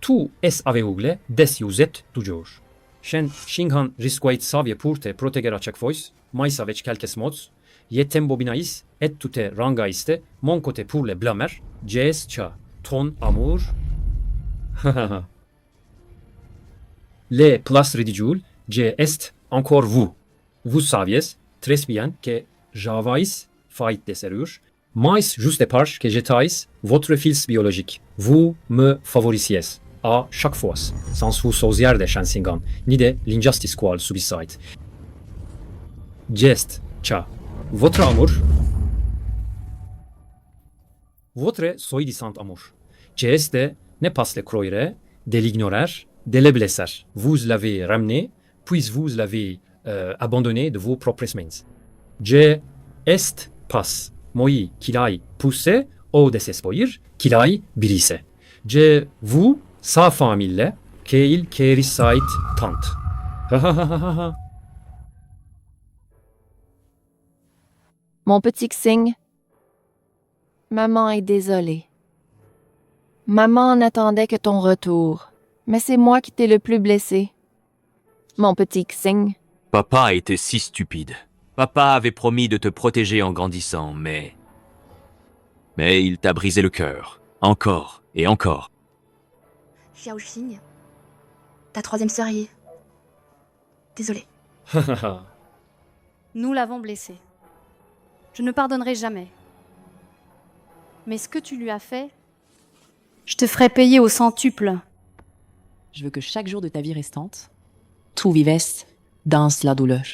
tu es aveugle des uset toujours. Shen Shinghan risquait savie pour te protéger à chaque fois, mais avec quelques mots, yetem bobinais et tu te rangaiste, mon côté pour les blâmer, geste, cha, ton amour. Les places ridicules, je est encore vous. Vous saviez très bien que j'avais fait des erreurs, mais juste parce que j'étais votre fils biologique. Vous me favorisiez à chaque fois, sans vous soucier de Shensingan, ni de l'injustice qu'elle subissait. Geste, cha, votre amour, votre soi-disant amour, geste ne pas le croire, de l'ignorer, de le blesser. Vous l'avez ramené, puis vous l'avez abandonné de vos propres mains. Je est pas moi qui l'ai poussé au désespoir, qui l'ai brisé. Je vous, sa famille, qu'il kérissait tant. Mon petit Xing, maman est désolée. Maman n'attendait que ton retour, mais c'est moi qui t'ai le plus blessé. Mon petit Xing. Papa a été si stupide. Papa avait promis de te protéger en grandissant, mais il t'a brisé le cœur. Encore et encore. Xiao Xing, ta troisième sœur y est. Désolée. Nous l'avons blessé. Je ne pardonnerai jamais. Mais ce que tu lui as fait, je te ferai payer au centuple. Je veux que chaque jour de ta vie restante, tu vives dans la douleur.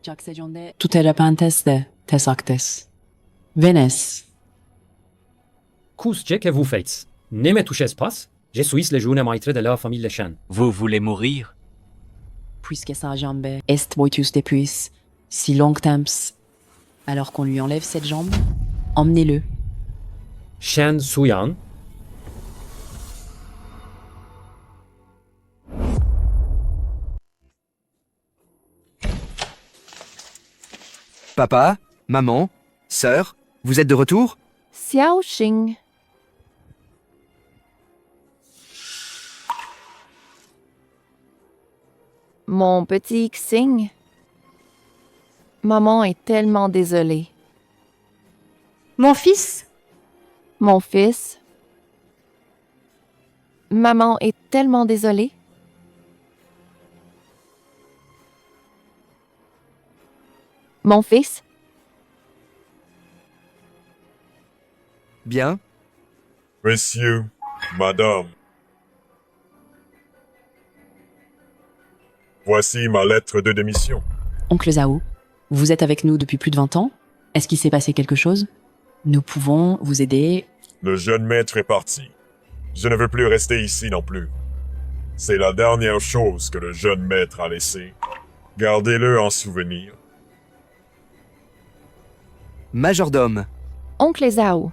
Tu te repentes de tes actes. Venez. Qu'est-ce que vous faites? Ne me touchez pas. Je suis le jeune maître de la famille Shen. Vous voulez mourir? Puisque sa jambe est boitus depuis si longtemps, alors qu'on lui enlève cette jambe, emmenez-le. Shen Suyan. Papa, maman, sœur, vous êtes de retour? Xiao Xing. Mon petit Xing, maman est tellement désolée. Mon fils, Mon fils, maman est tellement désolée. Mon fils, Bien. Messieurs, madame. Voici ma lettre de démission. Oncle Zhao, vous êtes avec nous depuis plus de 20 ans. Est-ce qu'il s'est passé quelque chose? Nous pouvons vous aider. Le jeune maître est parti. Je ne veux plus rester ici non plus. C'est la dernière chose que le jeune maître a laissée. Gardez-le en souvenir. Majordome. oncle Zhao.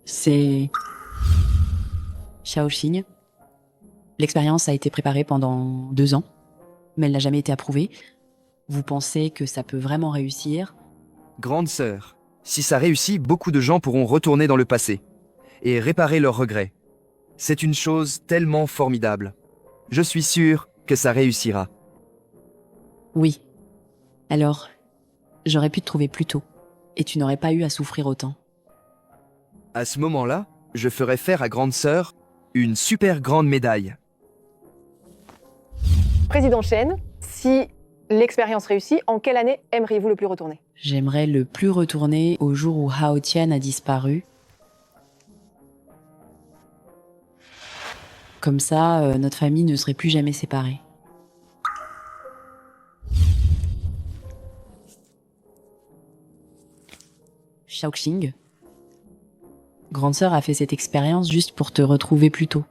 C'est Xiaoxing. L'expérience a été préparée pendant 2 ans, mais elle n'a jamais été approuvée. Vous pensez que ça peut vraiment réussir? Grande sœur. Si ça réussit, beaucoup de gens pourront retourner dans le passé et réparer leurs regrets. C'est une chose tellement formidable. Je suis sûr que ça réussira. Oui. Alors, j'aurais pu te trouver plus tôt, et tu n'aurais pas eu à souffrir autant. À ce moment-là, je ferai faire à grande sœur une super grande médaille. Président Shen, si l'expérience réussit, en quelle année aimeriez-vous le plus retourner? J'aimerais le plus retourner au jour où Hao Tian a disparu. Comme ça, notre famille ne serait plus jamais séparée. Xiaoxing, grande sœur a fait cette expérience juste pour te retrouver plus tôt.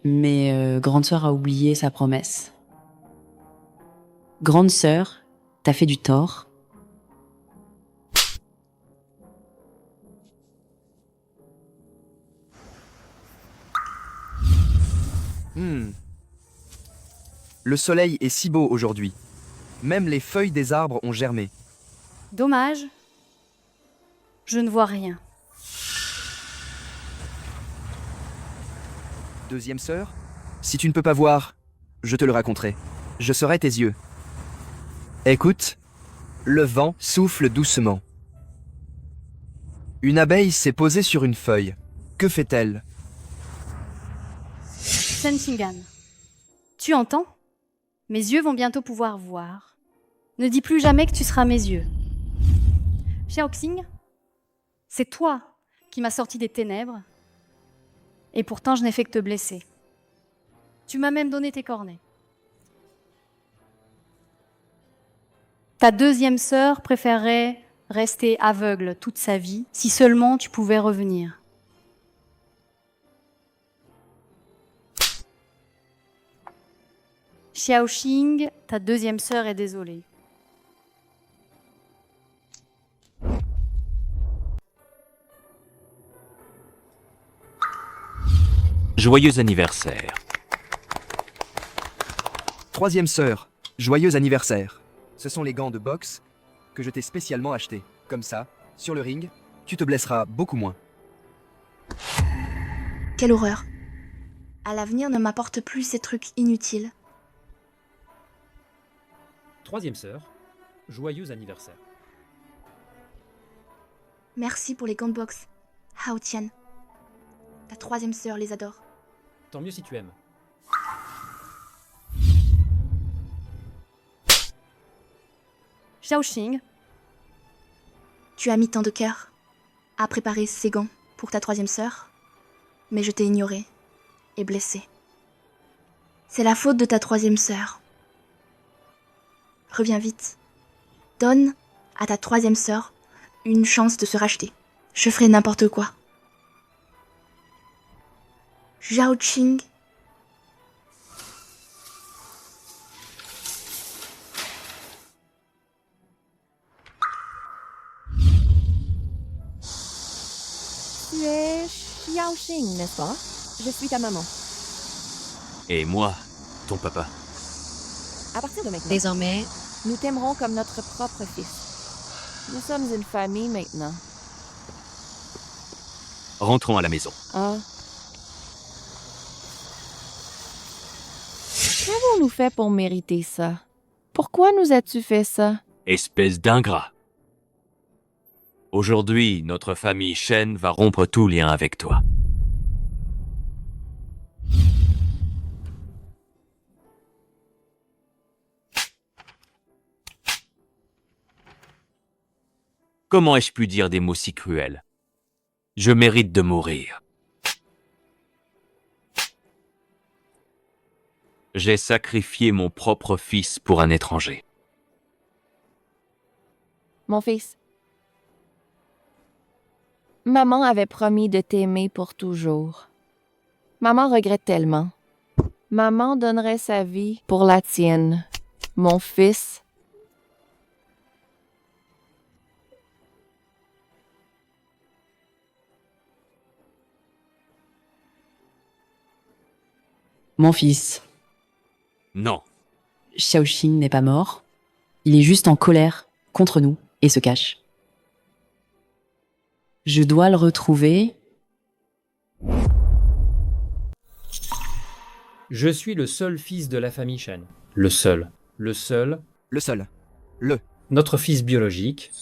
Mais grande sœur a oublié sa promesse. Grande sœur, t'as fait du tort. Le soleil est si beau aujourd'hui. Même les feuilles des arbres ont germé. dommage. Je ne vois rien. Deuxième sœur, si tu ne peux pas voir, je te le raconterai. Je serai tes yeux. Écoute, le vent souffle doucement. Une abeille s'est posée sur une feuille. Que fait-elle? Shen Xingan, tu entends? Mes yeux vont bientôt pouvoir voir. Ne dis plus jamais que tu seras mes yeux. Xiaoxing, c'est toi qui m'as sorti des ténèbres. Et pourtant, je n'ai fait que te blesser. Tu m'as même donné tes cornets. Ta deuxième sœur préférerait rester aveugle toute sa vie, si seulement tu pouvais revenir. Xiaoxing, ta deuxième sœur est désolée. Joyeux anniversaire. Troisième sœur, joyeux anniversaire. Ce sont les gants de boxe que je t'ai spécialement achetés. Comme ça, sur le ring, tu te blesseras beaucoup moins. Quelle horreur. À l'avenir, ne m'apporte plus ces trucs inutiles. Troisième sœur, joyeux anniversaire. Merci pour les gants de boxe. Hao Tian. Ta troisième sœur les adore. Tant mieux si tu aimes. Xiaoxing, Tu as mis tant de cœur à préparer ces gants pour ta troisième sœur, mais je t'ai ignoré et blessé. C'est la faute de ta troisième sœur. Reviens vite. Donne à ta troisième sœur une chance de se racheter. Je ferai n'importe quoi. Xiaoxing. Tu es Xiaoxing, n'est-ce pas? Je suis ta maman. Et moi, ton papa. À partir de maintenant, Désormais, Nous t'aimerons comme notre propre fils. Nous sommes une famille maintenant. Rentrons à la maison. Ah. Qu'avons-nous fait pour mériter ça? Pourquoi nous as-tu fait ça? Espèce d'ingrat. Aujourd'hui, notre famille Shen va rompre tout lien avec toi. Comment ai-je pu dire des mots si cruels? Je mérite de mourir. J'ai sacrifié mon propre fils pour un étranger. Mon fils. Maman avait promis de t'aimer pour toujours. Maman regrette tellement. Maman donnerait sa vie pour la tienne, mon fils. Mon fils, Non. Xiaoxing n'est pas mort. Il est juste en colère contre nous et se cache. Je dois le retrouver. Je suis le seul fils de la famille Shen. Le seul. Le seul. Le seul. Le. Notre fils biologique.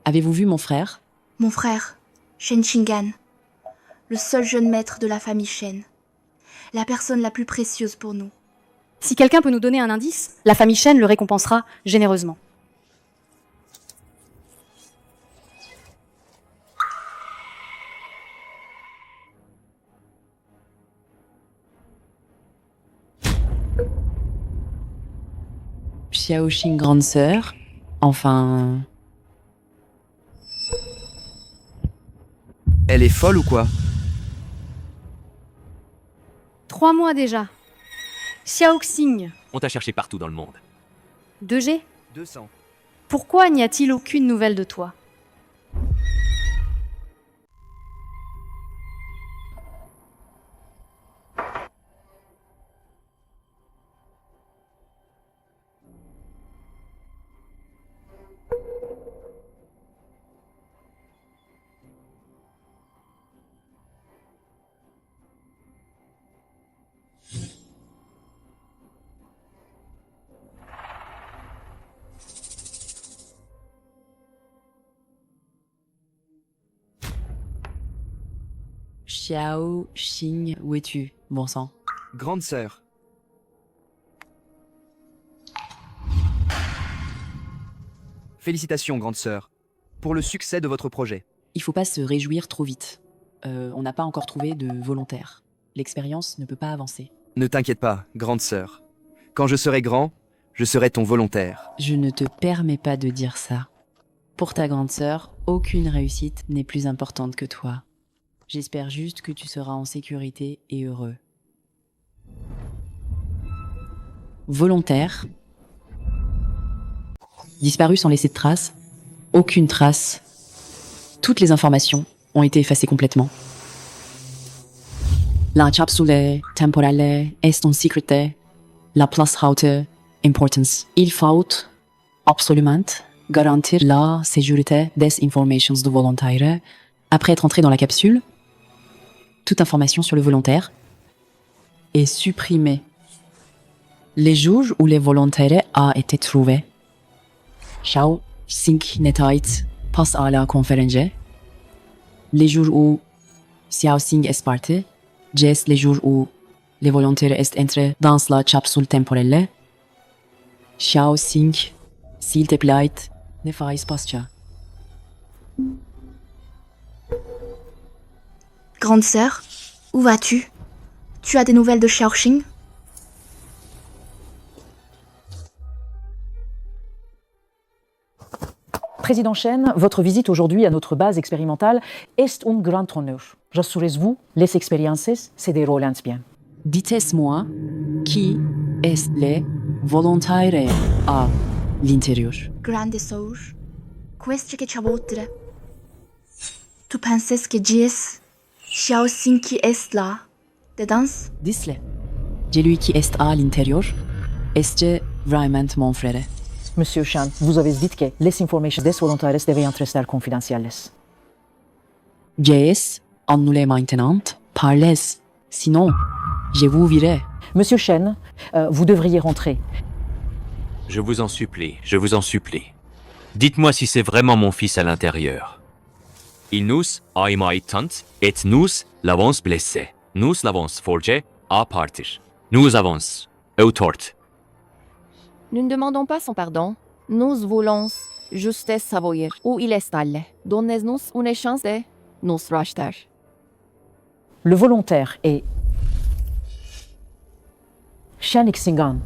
Avez-vous vu mon frère? Mon frère, Shen Shingan, le seul jeune maître de la famille Shen, la personne la plus précieuse pour nous. Si quelqu'un peut nous donner un indice, la famille Shen le récompensera généreusement. Xiaoxing grande sœur. Enfin... Elle est folle ou quoi? 3 mois déjà. Xiaoxing, On t'a cherché partout dans le monde. 2G, 200. pourquoi n'y a-t-il aucune nouvelle de toi? Xiaoxing, où es-tu, bon sang? Grande sœur. Félicitations, grande sœur, pour le succès de votre projet. Il faut pas se réjouir trop vite. On n'a pas encore trouvé de volontaire. L'expérience ne peut pas avancer. Ne t'inquiète pas, grande sœur. Quand je serai grand, je serai ton volontaire. Je ne te permets pas de dire ça. Pour ta grande sœur, aucune réussite n'est plus importante que toi. J'espère juste que tu seras en sécurité et heureux. Volontaire. Disparu sans laisser de traces. Aucune trace. Toutes les informations ont été effacées complètement. La capsule temporale est en sécurité. La place haute importance. Il faut absolument garantir la sécurité des informations du volontaire. Après être entré dans la capsule, toute information sur le volontaire est supprimée. Les jours où le volontaire a été trouvé. Xiaoxing Netait passe à la conférence. Les jours où Xiaoxing est parti. Les jours où le volontaire est entré dans la capsule temporelle. Xiaoxing, s'il te plaît, ne fais pas ça. Grande sœur, où vas-tu? Tu as des nouvelles de Xiaoxing? Président Shen, votre visite aujourd'hui à notre base expérimentale est un grand honneur. Rassurez-vous, les expériences se déroulent bien. Dites-moi qui est le volontaire à l'intérieur. Grande sœur, Qu'est-ce que tu voudrais? Tu penses que Jess Xiaoxing qui est là? De danse? Disle. Celui qui est à l'intérieur, est vraiment mon frère. Monsieur Shan, vous avez dit que les informations des volontaires devaient rester confidentielles. Jess, annulez maintenant, parlez. Sinon, je vous virai. Monsieur Shen, vous devriez rentrer. Je vous en supplie, je vous en supplie. Dites-moi si c'est vraiment mon fils à l'intérieur. Il nous a aimé tant, et nous l'avons blessé. Nous l'avons forgé à partir. Nous avons eu tort. Nous ne demandons pas son pardon. Nous voulons juste savoir où il est allé. Donnez-nous une chance de nous racheter. Le volontaire est Shen Xingan.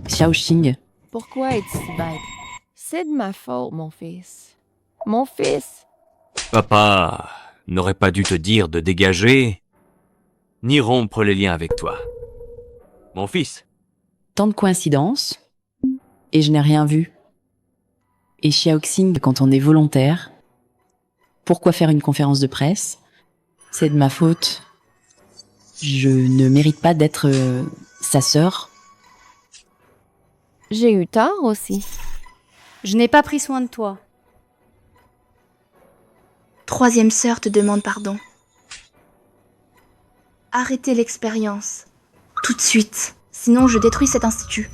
Xiaoxing, Pourquoi es-tu si bête? C'est de ma faute, mon fils. Mon fils! Papa n'aurait pas dû te dire de dégager, ni rompre les liens avec toi. Mon fils. tant de coïncidences, et je n'ai rien vu. Et Xiaoxing, quand on est volontaire, pourquoi faire une conférence de presse? C'est de ma faute. Je ne mérite pas d'être sa sœur. J'ai eu tort aussi. Je n'ai pas pris soin de toi. Troisième sœur te demande pardon. Arrêtez l'expérience. Tout de suite. Sinon, je détruis cet institut.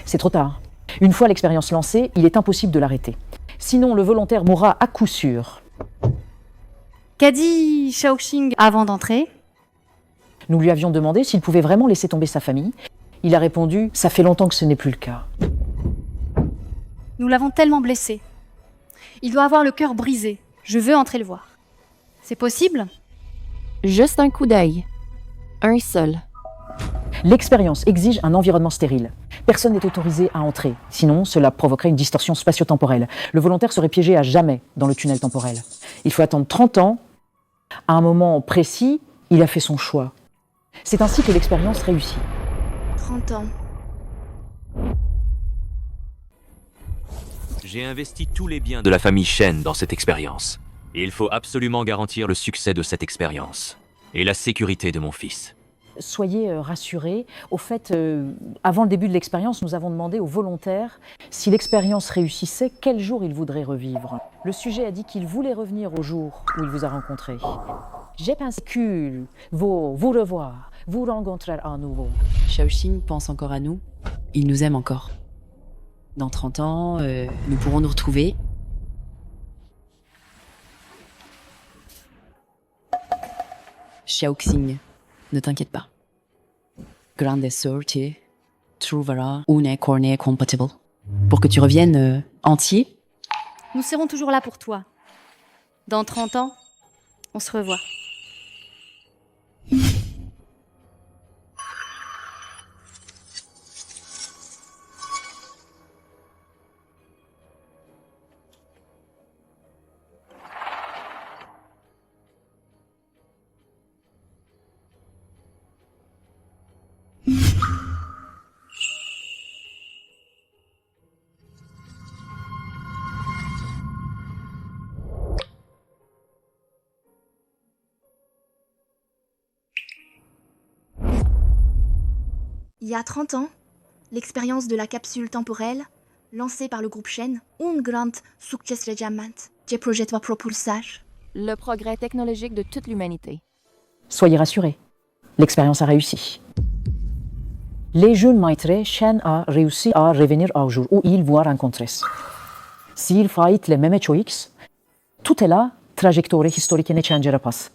C'est trop tard. Une fois l'expérience lancée, il est impossible de l'arrêter. Sinon, le volontaire mourra à coup sûr. Qu'a dit Xiaoxing avant d'entrer? Nous lui avions demandé s'il pouvait vraiment laisser tomber sa famille. Il a répondu « Ça fait longtemps que ce n'est plus le cas ». Nous l'avons tellement blessé. Il doit avoir le cœur brisé. Je veux entrer le voir. C'est possible? Juste un coup d'œil. Un seul. L'expérience exige un environnement stérile. Personne n'est autorisé à entrer, sinon cela provoquerait une distorsion spatio-temporelle. Le volontaire serait piégé à jamais dans le tunnel temporel. Il faut attendre 30 ans. À un moment précis, il a fait son choix. C'est ainsi que l'expérience réussit. 30 ans. J'ai investi tous les biens de la famille Shen dans cette expérience. Et il faut absolument garantir le succès de cette expérience. Et la sécurité de mon fils. Soyez rassurés. Au fait, avant le début de l'expérience, nous avons demandé aux volontaires si l'expérience réussissait, quel jour ils voudraient revivre. Le sujet a dit qu'il voulait revenir au jour où il vous a rencontré. J'ai pensé que vous revoir, vous rencontrer à nouveau. Xiaoxing pense encore à nous. Il nous aime encore. Dans 30 ans, nous pourrons nous retrouver. Xiaoxing, ne t'inquiète pas. Grande sœur, tu trouveras une cornée compatible. Pour que tu reviennes entier. Nous serons toujours là pour toi. Dans 30 ans, on se revoit. Il y a 30 ans, l'expérience de la capsule temporelle, lancée par le groupe Shen, un grand succès récemment. Ce projet va propulser Le progrès technologique de toute l'humanité. Soyez rassurés, l'expérience a réussi. Les jeunes maîtres, Shen a réussi à revenir au jour où il vous a rencontré. S'il fait les mêmes choses, tout est là, trajectoire historique ne changera pas.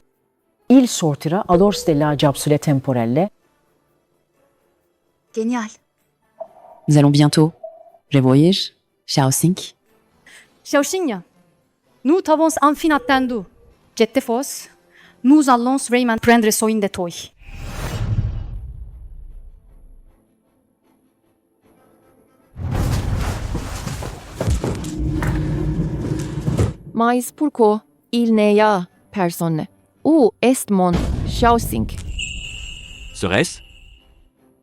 Il sortira alors de la capsule temporelle. Génial. Nous allons bientôt revoyer Xiaoxing. Xiaoxing, nous t'avons enfin attendu. Jette fos, nous allons vraiment prendre soin de toi. Mais pourquoi il n'y a personne? Où est mon Shaoxing? Serait-ce?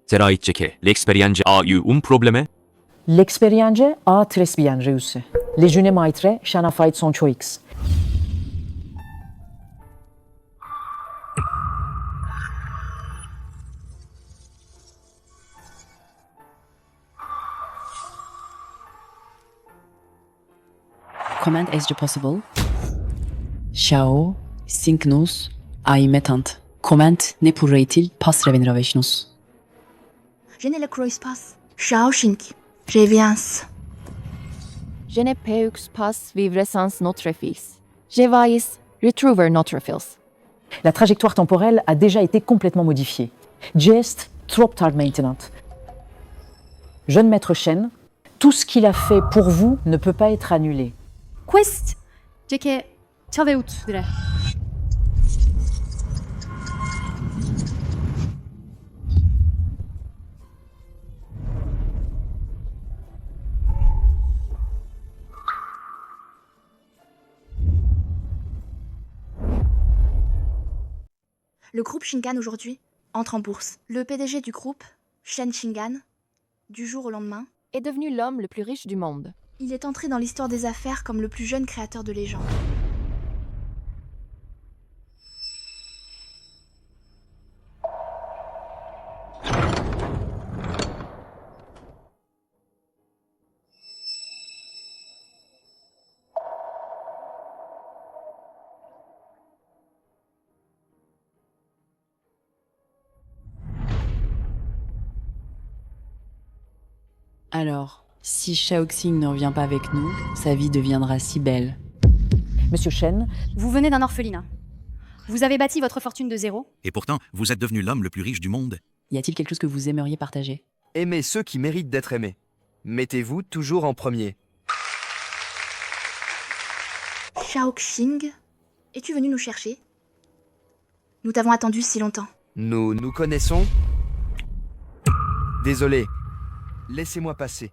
Serait que l'expérience a eu un problème? L'expérience a très bien réussi. Les jeunes maîtres şanafayt son choix. Comment est-ce possible? Xiao, Sinknus, Aimetant. Comment ne pourrait-il pas revenir avec nous? Je ne le crois pas. Shaoxing, reviens. Je ne peux pas vivre sans notre fils. Je vais retrouver notre fils. La trajectoire temporelle a déjà été complètement modifiée. Geste trop tard maintenant. Jeune maître Shen, tout ce qu'il a fait pour vous ne peut pas être annulé. Quest, que çaveut dire. Le groupe Shingan aujourd'hui entre en bourse. Le PDG du groupe, Shen Shingan, du jour au lendemain, Est devenu l'homme le plus riche du monde. il est entré dans l'histoire des affaires comme le plus jeune créateur de légendes. Alors, si Shaoxing ne revient pas avec nous, sa vie deviendra si belle. Monsieur Shen, Vous venez d'un orphelinat. Vous avez bâti votre fortune de zéro. Et pourtant, vous êtes devenu l'homme le plus riche du monde. Y a-t-il quelque chose que vous aimeriez partager? Aimez ceux qui méritent d'être aimés. Mettez-vous toujours en premier. Shaoxing, es-tu venu nous chercher? Nous t'avons attendu si longtemps. Nous nous connaissons? Désolé. Laissez-moi passer.